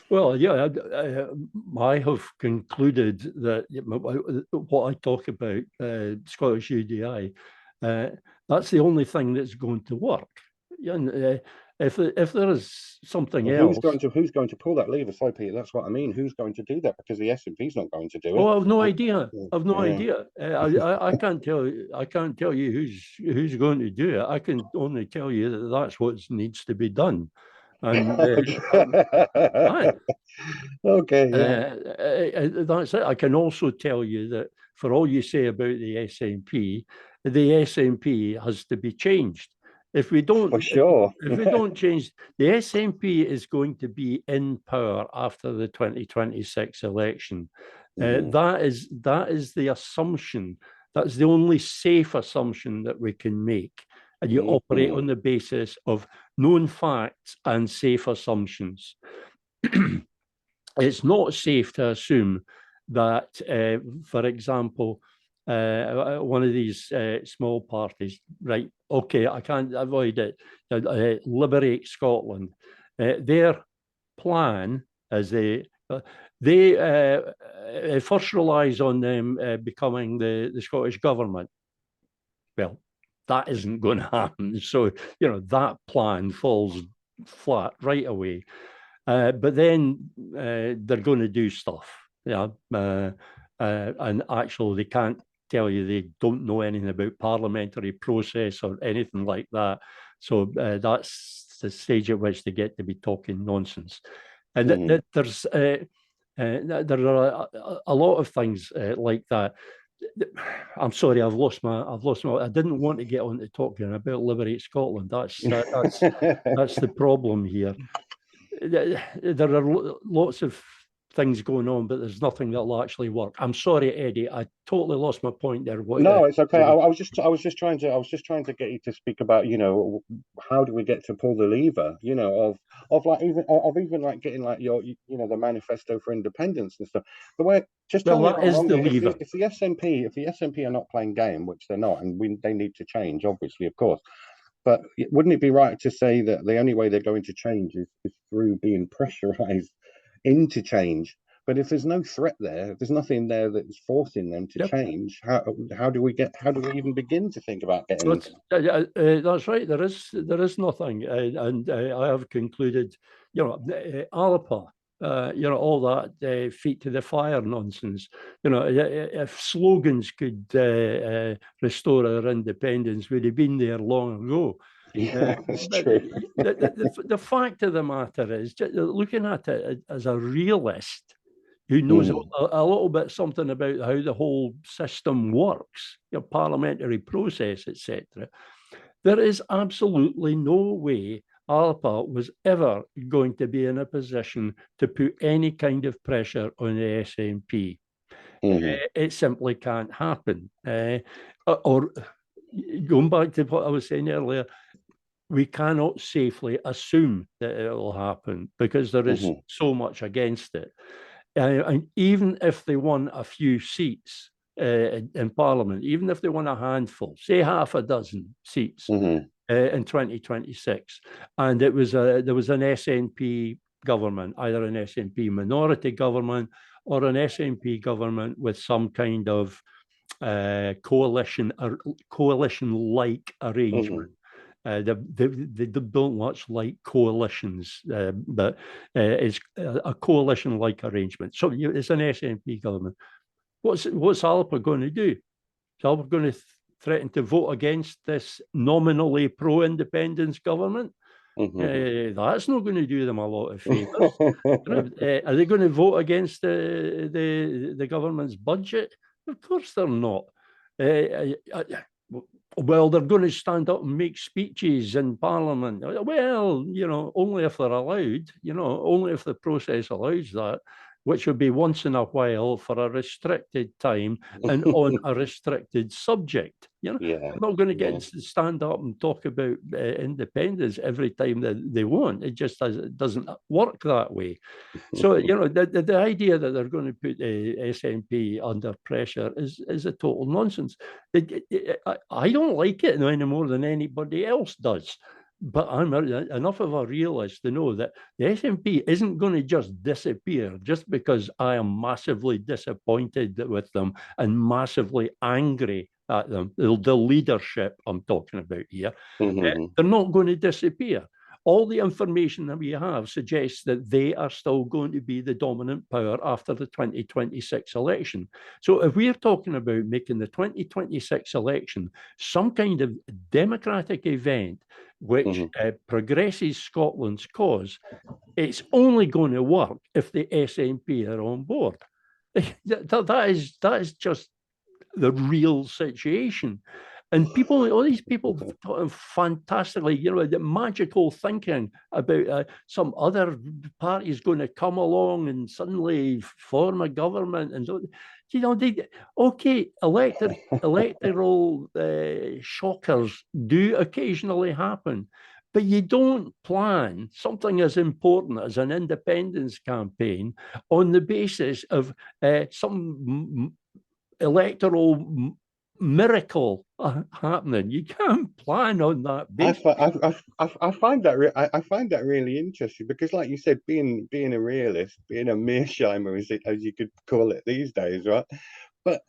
Well, yeah, I have concluded that what I talk about, Scottish UDI, that's the only thing that's going to work. And if there is something else, who's going to pull that lever? Sorry, Peter, that's what I mean. Who's going to do that? Because the SNP's not going to do it. Oh, I've no idea. I've no idea. I can't tell you. I can't tell you who's going to do it. I can only tell you that that's what needs to be done. And okay, that's it. I can also tell you that for all you say about the SNP, the SNP has to be changed. If we don't, for sure, if we don't change, the SNP is going to be in power after the 2026 election. That is the assumption. That's the only safe assumption that we can make. And you operate on the basis of known facts and safe assumptions. It's not safe to assume that, for example, one of these small parties, right? Okay, I can't avoid it. Liberate Scotland. Their plan is they first relies on them becoming the Scottish government. Well, that isn't going to happen. So that plan falls flat right away. But then they're going to do stuff, and actually they can't tell you they don't know anything about parliamentary process or anything like that. So that's the stage at which they get to be talking nonsense. And there are a lot of things like that. I'm sorry, I've lost my. I didn't want to get on to talking about Liberate Scotland. That's the problem here. There are lots of things going on, but there's nothing that'll actually work. I'm sorry, Eddie. I totally lost my point there. No, it's okay. I was just trying to get you to speak about, how do we get to pull the lever, even like getting like your, the manifesto for independence and stuff. The way just tell me that is the lever. If the SNP are not playing game, which they're not, and they need to change, obviously, of course. But wouldn't it be right to say that the only way they're going to change is through being pressurized into change? But if there's no threat there, if there's nothing there that's forcing them to change, how do we even begin to think about getting? That's right. There is nothing, and I have concluded, Alapa, all that feet to the fire nonsense. If slogans could restore our independence, we'd have been there long ago. Yeah, that's true. The fact of the matter is, looking at it as a realist who knows a little bit something about how the whole system works, parliamentary process, etc. There is absolutely no way Alapa was ever going to be in a position to put any kind of pressure on the SNP. It simply can't happen. Or going back to what I was saying earlier, we cannot safely assume that it will happen because there is so much against it. And even if they won a few seats in Parliament, even if they won a handful, say half a dozen seats in 2026, and there was an SNP government, either an SNP minority government or an SNP government with some kind of coalition-like arrangement. They don't much like coalitions, but it's a coalition-like arrangement. So it's an SNP government. What's Alapa going to do? So we're going to threaten to vote against this nominally pro-independence government. That's not going to do them a lot of favours. Are they going to vote against the government's budget? Of course they're not. Well, they're going to stand up and make speeches in Parliament. Well, only if they're allowed, only if the process allows that, which would be once in a while for a restricted time and on a restricted subject. They're not going to get to stand up and talk about independence every time that they want. It just doesn't work that way. So, the idea that they're going to put the SNP under pressure is a total nonsense. I don't like it any more than anybody else does. But I'm enough of a realist to know that the SNP isn't going to just disappear just because I am massively disappointed with them and massively angry at them. The leadership I'm talking about here, they're not going to disappear. All the information that we have suggests that they are still going to be the dominant power after the 2026 election. So if we're talking about making the 2026 election some kind of democratic event which progresses Scotland's cause, it's only going to work if the SNP are on board. That is just the real situation. And all these people fantastically, the magical thinking about some other party is going to come along and suddenly form a government. And, electoral shockers do occasionally happen, but you don't plan something as important as an independence campaign on the basis of some electoral miracle happening. You can't plan on that basis. I find that really interesting because, like you said, being a realist, being a mearsheimer, as you could call it these days, right? But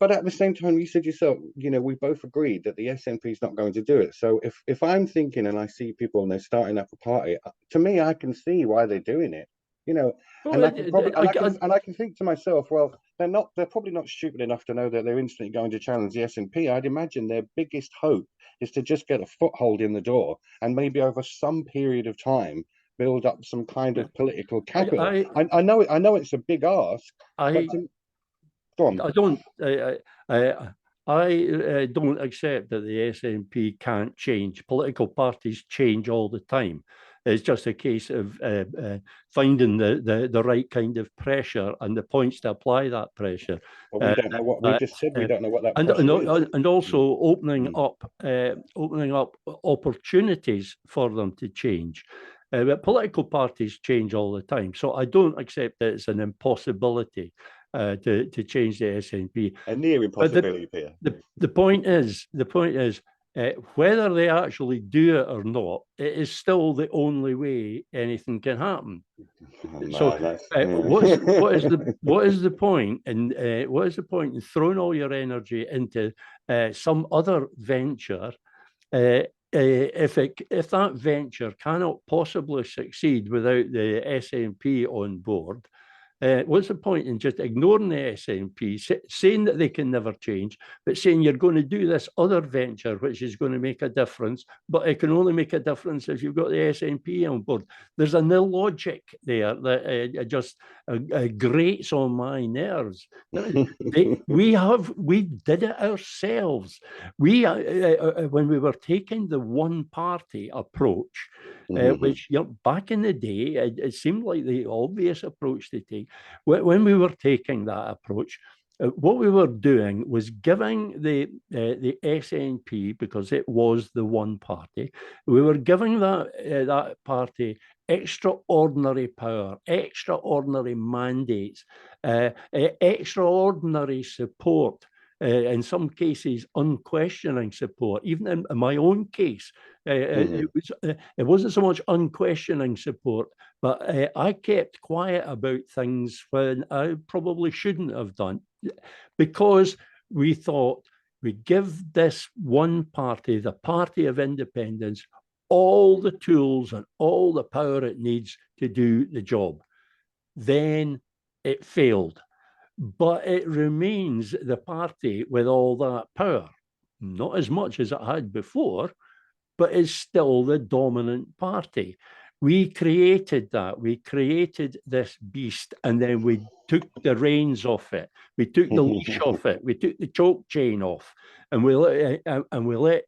at the same time, you said yourself, we both agreed that the SNP is not going to do it. So if I'm thinking and I see people and they're starting up a party, to me, I can see why they're doing it. And I can think to myself, well, they're probably not stupid enough to know that they're instantly going to challenge the SNP. I'd imagine their biggest hope is to just get a foothold in the door and maybe over some period of time build up some kind of political capital. I know it's a big ask. Go on. I don't accept that the SNP can't change. Political parties change all the time. It's just a case of finding the right kind of pressure and the points to apply that pressure. Well, we don't know what we just said. We don't know what that pressure is. And also opening up opportunities for them to change. But political parties change all the time, so I don't accept that it's an impossibility to change the SNP. A near impossibility, Peter. The point is, whether they actually do it or not, it is still the only way anything can happen. What is the point in throwing all your energy into some other venture if that venture cannot possibly succeed without the SNP on board? What's the point in just ignoring the SNP, saying that they can never change, but saying you're going to do this other venture which is going to make a difference, but it can only make a difference if you've got the SNP on board? There's an illogic there that just grates on my nerves. We did it ourselves. When we were taking the one-party approach, which back in the day, it seemed like the obvious approach to take. When we were taking that approach, what we were doing was giving the SNP, because it was the one party, we were giving that party extraordinary power, extraordinary mandates, extraordinary support. In some cases, unquestioning support. Even in my own case, it wasn't so much unquestioning support, but I kept quiet about things when I probably shouldn't have done, because we thought we'd give this one party, the Party of Independence, all the tools and all the power it needs to do the job. Then it failed. but it remains the party with all that power, not as much as it had before, but is still the dominant party. We created that. We created this beast, and then we took the reins off it. We took the leash off it. We took the choke chain off, and we let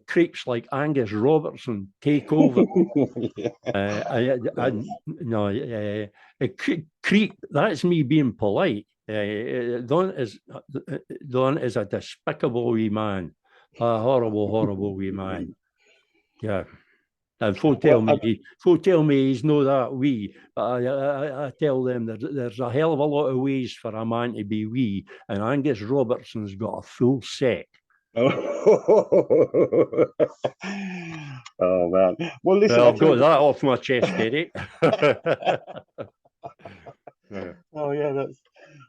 creeps like Angus Robertson take over. Creep. That's me being polite. Don is a despicable wee man. A horrible, horrible wee man. Yeah. And folk tell me he's not that wee, but I tell them there's a hell of a lot of ways for a man to be wee, and Angus Robertson's got a full set. Oh man! Well, listen, I've got that off my chest, Eddie. Oh yeah, that's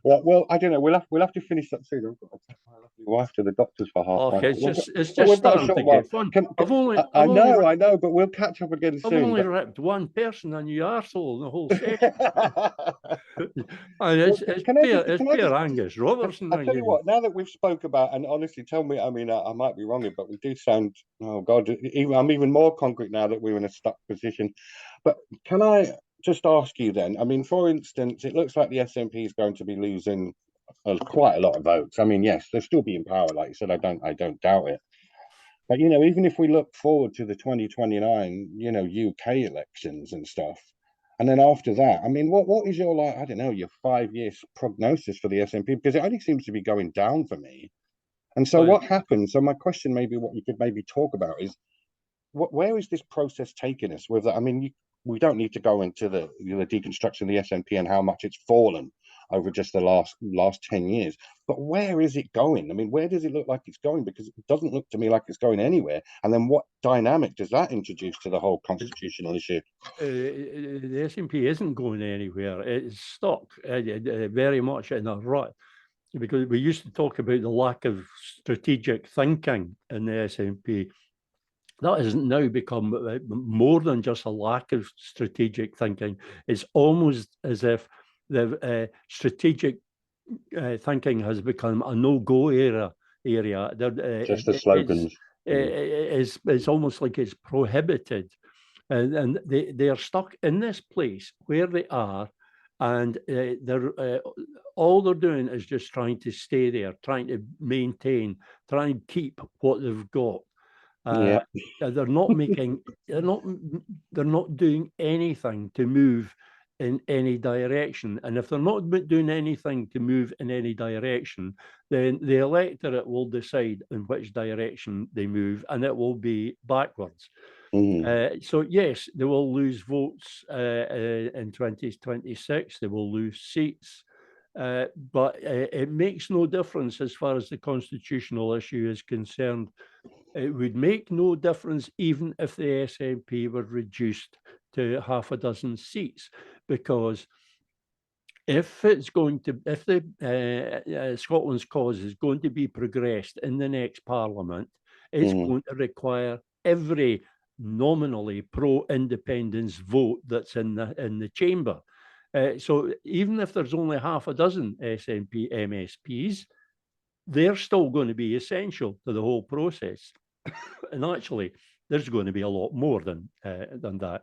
well. I don't know. We'll have to finish up soon. I've got to take my lovely wife to the doctors for half. Okay, it's just starting to get fun. I know, but we'll catch up again soon. I've only ripped one person a new arsehole in the whole session. It's Pierre Angus Robertson. I'll tell you what. Now that we've spoke about, and honestly, tell me. I mean, I might be wrong here, but we do sound. Oh God, I'm even more concrete now that we're in a stuck position. But can I just ask you then? I mean, for instance, it looks like the SNP is going to be losing quite a lot of votes. I mean, yes, they'll still be in power, like you said. I don't doubt it. But you know, even if we look forward to the 2029, UK elections and stuff, and then after that, I mean, what is your I don't know, your 5-year prognosis for the SNP? Because it only seems to be going down for me. And so, what happens? So, my question, maybe what you could maybe talk about is, where is this process taking us? With I mean, we don't need to go into the deconstruction of the SNP and how much it's fallen over just the last 10 years. But where is it going? I mean, where does it look like it's going? Because it doesn't look to me like it's going anywhere. And then what dynamic does that introduce to the whole constitutional issue? The SNP isn't going anywhere. It's stuck very much in a rut. Because we used to talk about the lack of strategic thinking in the SNP. That has now become more than just a lack of strategic thinking. It's almost as if the strategic thinking has become a no-go area. Just the slogans. It's almost like it's prohibited. And they are stuck in this place where they are, and all they're doing is just trying to stay there, trying to maintain, try and keep what they've got. They're not doing anything to move in any direction. And if they're not doing anything to move in any direction, then the electorate will decide in which direction they move, and it will be backwards. So yes, they will lose votes in 2026. They will lose seats. But it makes no difference as far as the constitutional issue is concerned. It would make no difference even if the SNP were reduced to half a dozen seats, because if Scotland's cause is going to be progressed in the next Parliament, it's going to require every nominally pro-independence vote that's in the chamber. So even if there's only half a dozen SNP MSPs, they're still going to be essential to the whole process. And actually, there's going to be a lot more than that.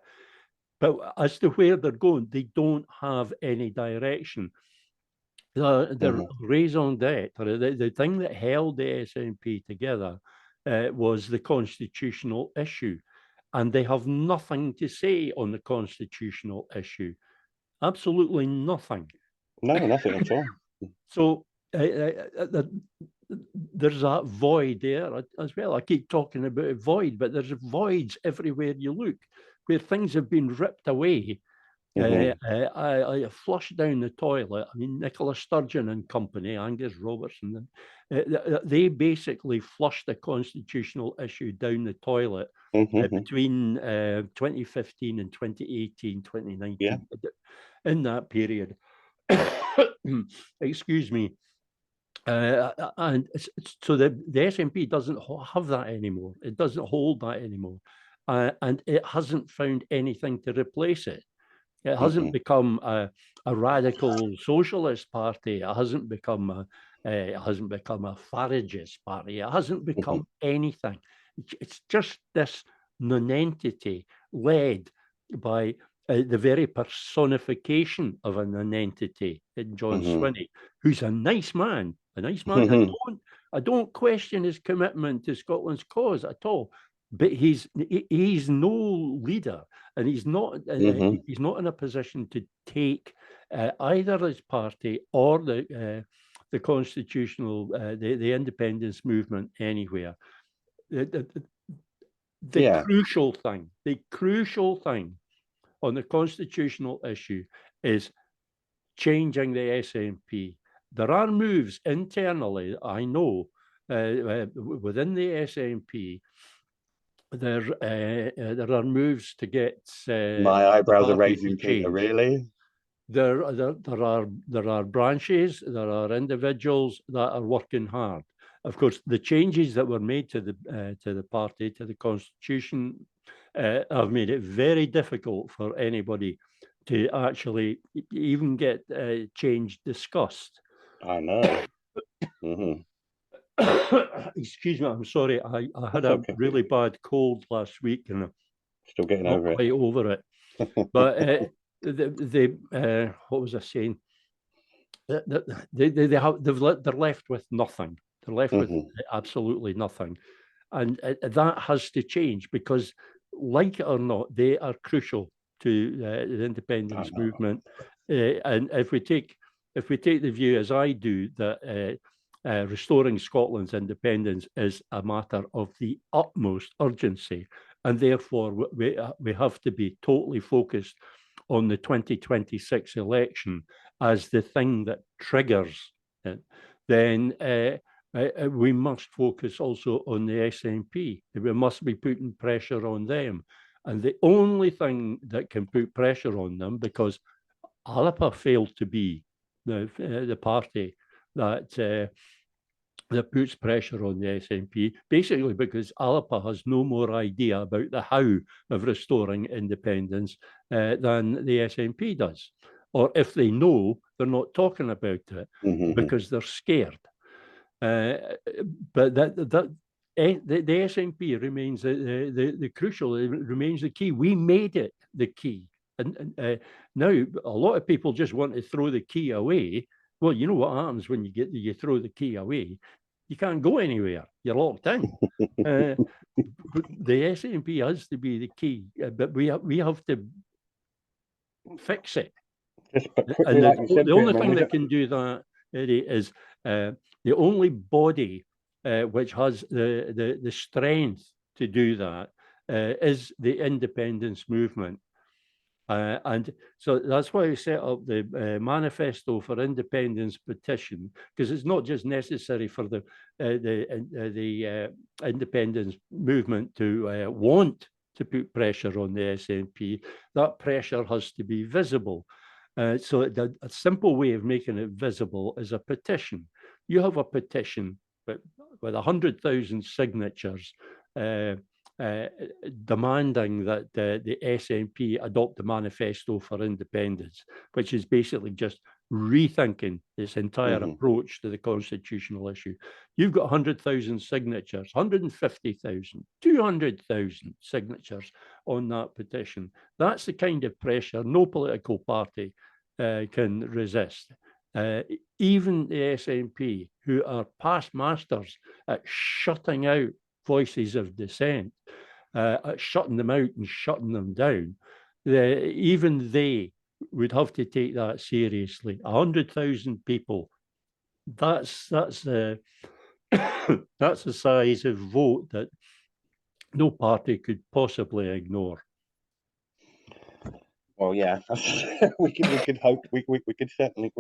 But as to where they're going, they don't have any direction. The raison d'etre, the thing that held the SNP together was the constitutional issue. And they have nothing to say on the constitutional issue. Absolutely nothing. No, nothing at all. So there's that void there as well. I keep talking about a void, but there's voids everywhere you look, where things have been ripped away. I flushed down the toilet. I mean, Nicola Sturgeon and company, Angus Robertson, they basically flushed the constitutional issue down the toilet between 2015 and 2018, 2019. Yeah. In that period. Excuse me. And so the SNP doesn't have that anymore. It doesn't hold that anymore. And it hasn't found anything to replace it. It hasn't become a radical socialist party. It hasn't become a Farageist party. It hasn't become anything. It's just this nonentity led by the very personification of a nonentity in John Swinney, who's a nice man. I don't question his commitment to Scotland's cause at all, but he's no leader, and he's not in a position to take either his party or the constitutional the independence movement anywhere. The crucial thing on the constitutional issue is changing the SNP. There are moves internally, I know, within the SNP. There are moves to get my eyebrows are raising, Peter. Really? There are branches, there are individuals that are working hard. Of course, the changes that were made to the party, to the constitution, have made it very difficult for anybody to actually even get change discussed. I know. Excuse me, I'm sorry. I had a really bad cold last week, and I'm still getting over it. But what was I saying? They're left with nothing. They're left with absolutely nothing, and that has to change, because, like it or not, they are crucial to the independence movement. And if we take the view, as I do, that restoring Scotland's independence is a matter of the utmost urgency, and therefore we have to be totally focused on the 2026 election as the thing that triggers it, then we must focus also on the SNP. We must be putting pressure on them. And the only thing that can put pressure on them, because ALPA failed to be the party that puts pressure on the SNP, basically because ALPA has no more idea about the how of restoring independence than the SNP does. Or if they know, they're not talking about it because they're scared. But the SNP remains the crucial, it remains the key. We made it the key. And now a lot of people just want to throw the key away. Well, you know what happens when you throw the key away? You can't go anywhere. You're locked in. The SNP has to be the key, but we have to fix it. And the only thing that can do that, Eddie, is the only body which has the strength to do that is the independence movement. And so that's why we set up the Manifesto for Independence petition, because it's not just necessary for the independence movement to want to put pressure on the SNP. That pressure has to be visible. So a simple way of making it visible is a petition. You have a petition with 100,000 signatures demanding that the SNP adopt the Manifesto for Independence, which is basically just rethinking its entire approach to the constitutional issue. You've got 100,000 signatures, 150,000, 200,000 signatures on that petition. That's the kind of pressure no political party can resist. Even the SNP, who are past masters at shutting out voices of dissent, shutting them out and shutting them down, even they would have to take that seriously. 100,000 people, that's the that's the size of vote that no party could possibly ignore. Well, yeah, we could hope. We could certainly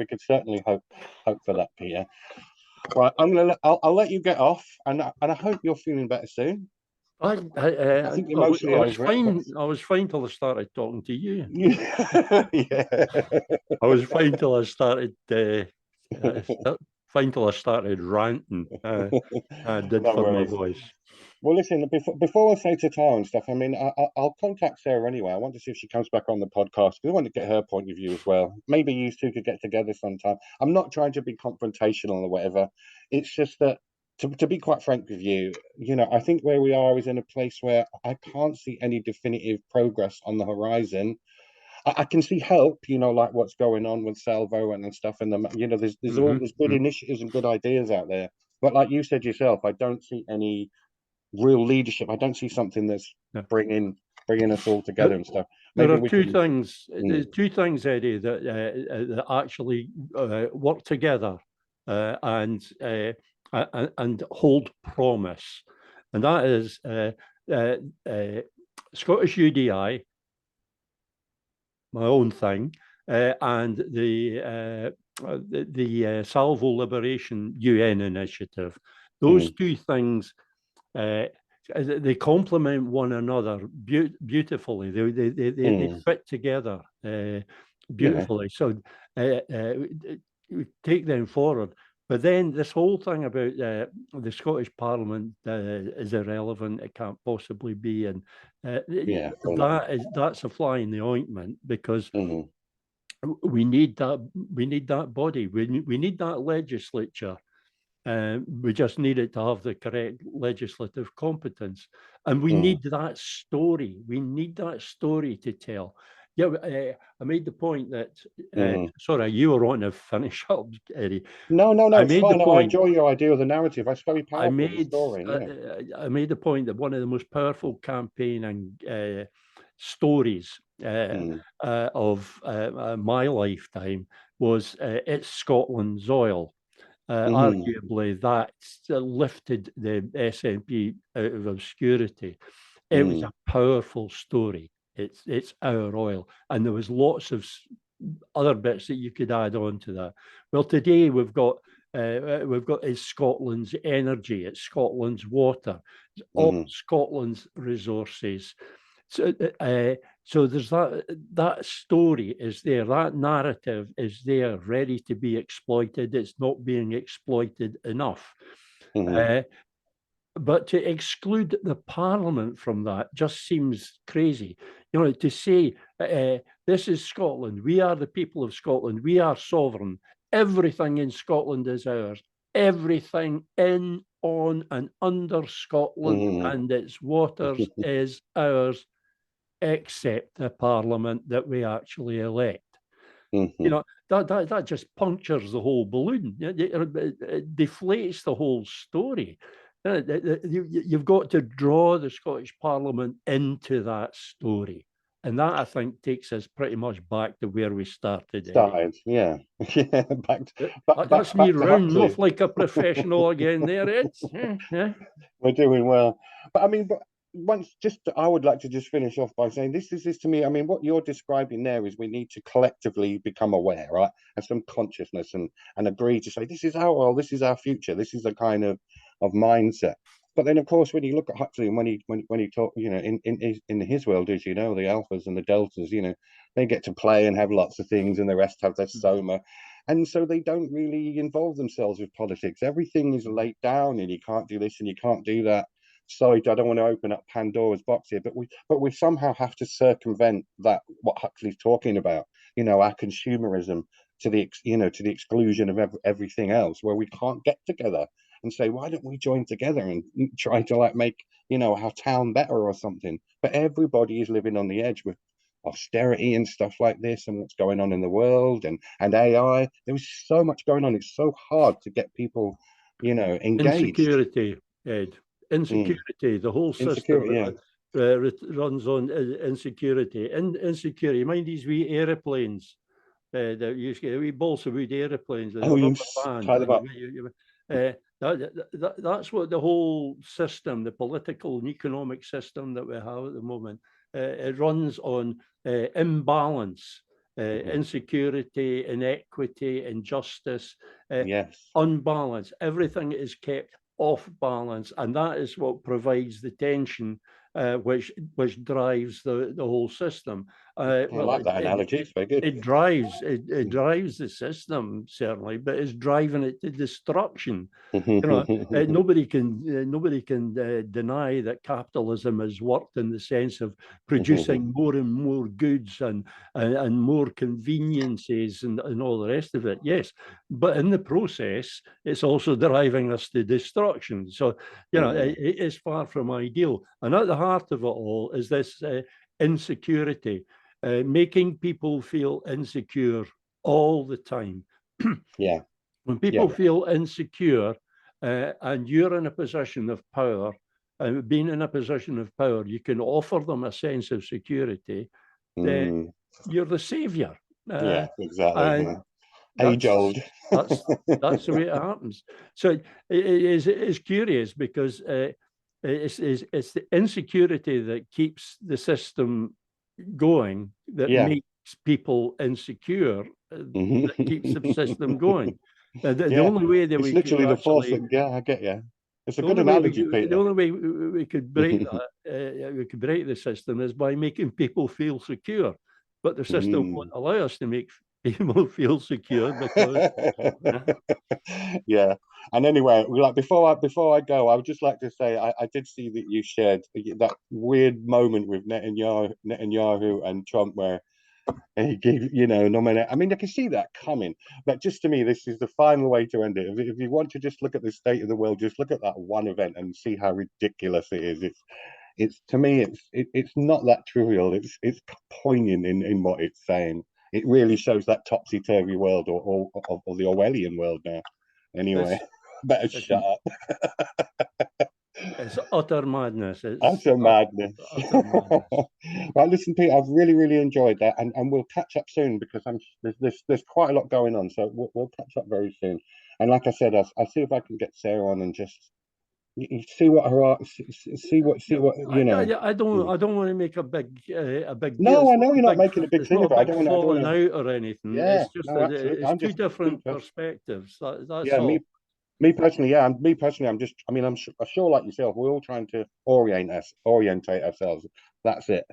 hope for that, Peter. Right, I'll let you get off, and I hope you're feeling better soon. I think you're mostly over it. I was fine till I started talking to you. Yeah. I was fine till I started. Fine till I started ranting. I did for my voice. Well, listen, before I say Tatar and stuff, I mean, I'll contact Sarah anyway. I want to see if she comes back on the podcast because I want to get her point of view as well. Maybe you two could get together sometime. I'm not trying to be confrontational or whatever. It's just that, to be quite frank with you, I think where we are is in a place where I can't see any definitive progress on the horizon. I can see help, like what's going on with Salvo and stuff, and there's good initiatives and good ideas out there. But like you said yourself, I don't see any real leadership. I don't see something that's Yeah. bringing us all together and stuff. There Maybe are we two can. things. There's two things, Eddie, that actually work together and hold promise, and that is Scottish UDI, my own thing, and the Salvo Liberation UN initiative. Those two things. They complement one another beautifully. They fit together beautifully. So take them forward. But then this whole thing about the Scottish Parliament is irrelevant. It can't possibly be, and that's a fly in the ointment because we need that. We need that body. We need that legislature. We just need it to have the correct legislative competence. And we need that story. We need that story to tell. Yeah, I made the point that, sorry, you were wanting to finish up, Eddie. No, it's fine. I enjoy your idea of the narrative. It's very powerful, the story. I made the point that one of the most powerful campaigning stories of my lifetime was It's Scotland's Oil. Arguably, that lifted the SNP out of obscurity. It was a powerful story. It's our oil, and there was lots of other bits that you could add on to that. Well, today we've got it's Scotland's energy, it's Scotland's water, it's all Scotland's resources. So there's that story is there, that narrative is there, ready to be exploited. It's not being exploited enough. But to exclude the Parliament from that just seems crazy. To say this is Scotland, we are the people of Scotland, we are sovereign, everything in Scotland is ours, everything in, on and under Scotland and its waters is ours, except the Parliament that we actually elect. That just punctures the whole balloon. It deflates the whole story. You've got to draw the Scottish Parliament into that story. And that, I think, takes us pretty much back to where we started. Yeah. That's me rounding off like a professional again there, Ed. We're doing well. But I mean, I would like to just finish off by saying this to me, I mean, what you're describing there is we need to collectively become aware, right? Have some consciousness and agree to say, this is our world, this is our future, this is the kind of mindset. But then, of course, when you look at Huxley and when he talk, in his world, as you know, the alphas and the deltas, they get to play and have lots of things, and the rest have their soma. And so they don't really involve themselves with politics. Everything is laid down, and you can't do this and you can't do that. Sorry, I don't want to open up Pandora's box here, but we somehow have to circumvent that, what Huxley's talking about, our consumerism to the exclusion of everything else, where we can't get together and say, why don't we join together and try to make our town better or something? But everybody is living on the edge with austerity and stuff like this, and what's going on in the world and AI. There was so much going on. It's so hard to get people, engaged. Insecurity, Ed. Insecurity. The whole system runs on insecurity. Insecurity. Mind these wee aeroplanes that you get, wee balsa wood aeroplanes. That's what the whole system, the political and economic system that we have at the moment, it runs on imbalance, insecurity, inequity, injustice, unbalance. Everything is kept off balance, and that is what provides the tension which drives the whole system. I Well, like that analogy. It's very good. it drives the system, certainly, but it's driving it to destruction. Nobody can deny that capitalism has worked in the sense of producing more and more goods and more conveniences and all the rest of it. Yes, but in the process, it's also driving us to destruction. So it is far from ideal. And at the heart of it all is this insecurity, making people feel insecure all the time. Yeah. When people feel insecure, and you're in a position of power, and being in a position of power, you can offer them a sense of security, then you're the savior. Yeah, exactly. Age old. That's the way it happens. So it's curious because it's the insecurity that keeps the system going, that makes people insecure, that keeps the system going. The only way that it's we literally could the force actually, that, I get you. It's a good analogy, Peter. the only way we could break that, we could break the system is by making people feel secure. But the system won't allow us to make people feel secure because yeah. And anyway, like before I go, I would just like to say I did see that you shared that weird moment with Netanyahu and Trump where he gave, nominate. I mean, I can see that coming, but just to me, this is the final way to end it. If you want to just look at the state of the world, just look at that one event and see how ridiculous it is. It's to me, it's not that trivial. It's poignant in what it's saying. It really shows that topsy-turvy world or the Orwellian world now. Anyway, better shut up. It's utter madness. It's utter madness. Utter madness. Right, listen, Pete, I've really enjoyed that, and we'll catch up soon because there's quite a lot going on, so we'll catch up very soon. And like I said, I'll see if I can get Sarah on and just see what I don't want to make a big No, deal. I know you're not making a big thing of it. I don't want falling out or anything. Yeah, It's just no, absolutely. it's two different perspectives. That's all. Me personally, I'm just. I mean, I'm sure, like yourself, we're all trying to orientate ourselves. That's it.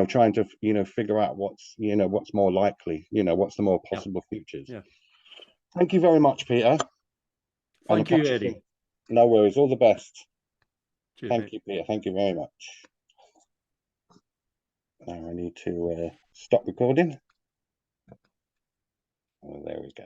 Trying to figure out what's more likely. What's the more possible futures. Yeah. Thank you very much, Peter. Thank you, Eddie. No worries. All the best. Cheers, Thank you, Peter. Thank you very much. Now I need to stop recording. Oh, there we go.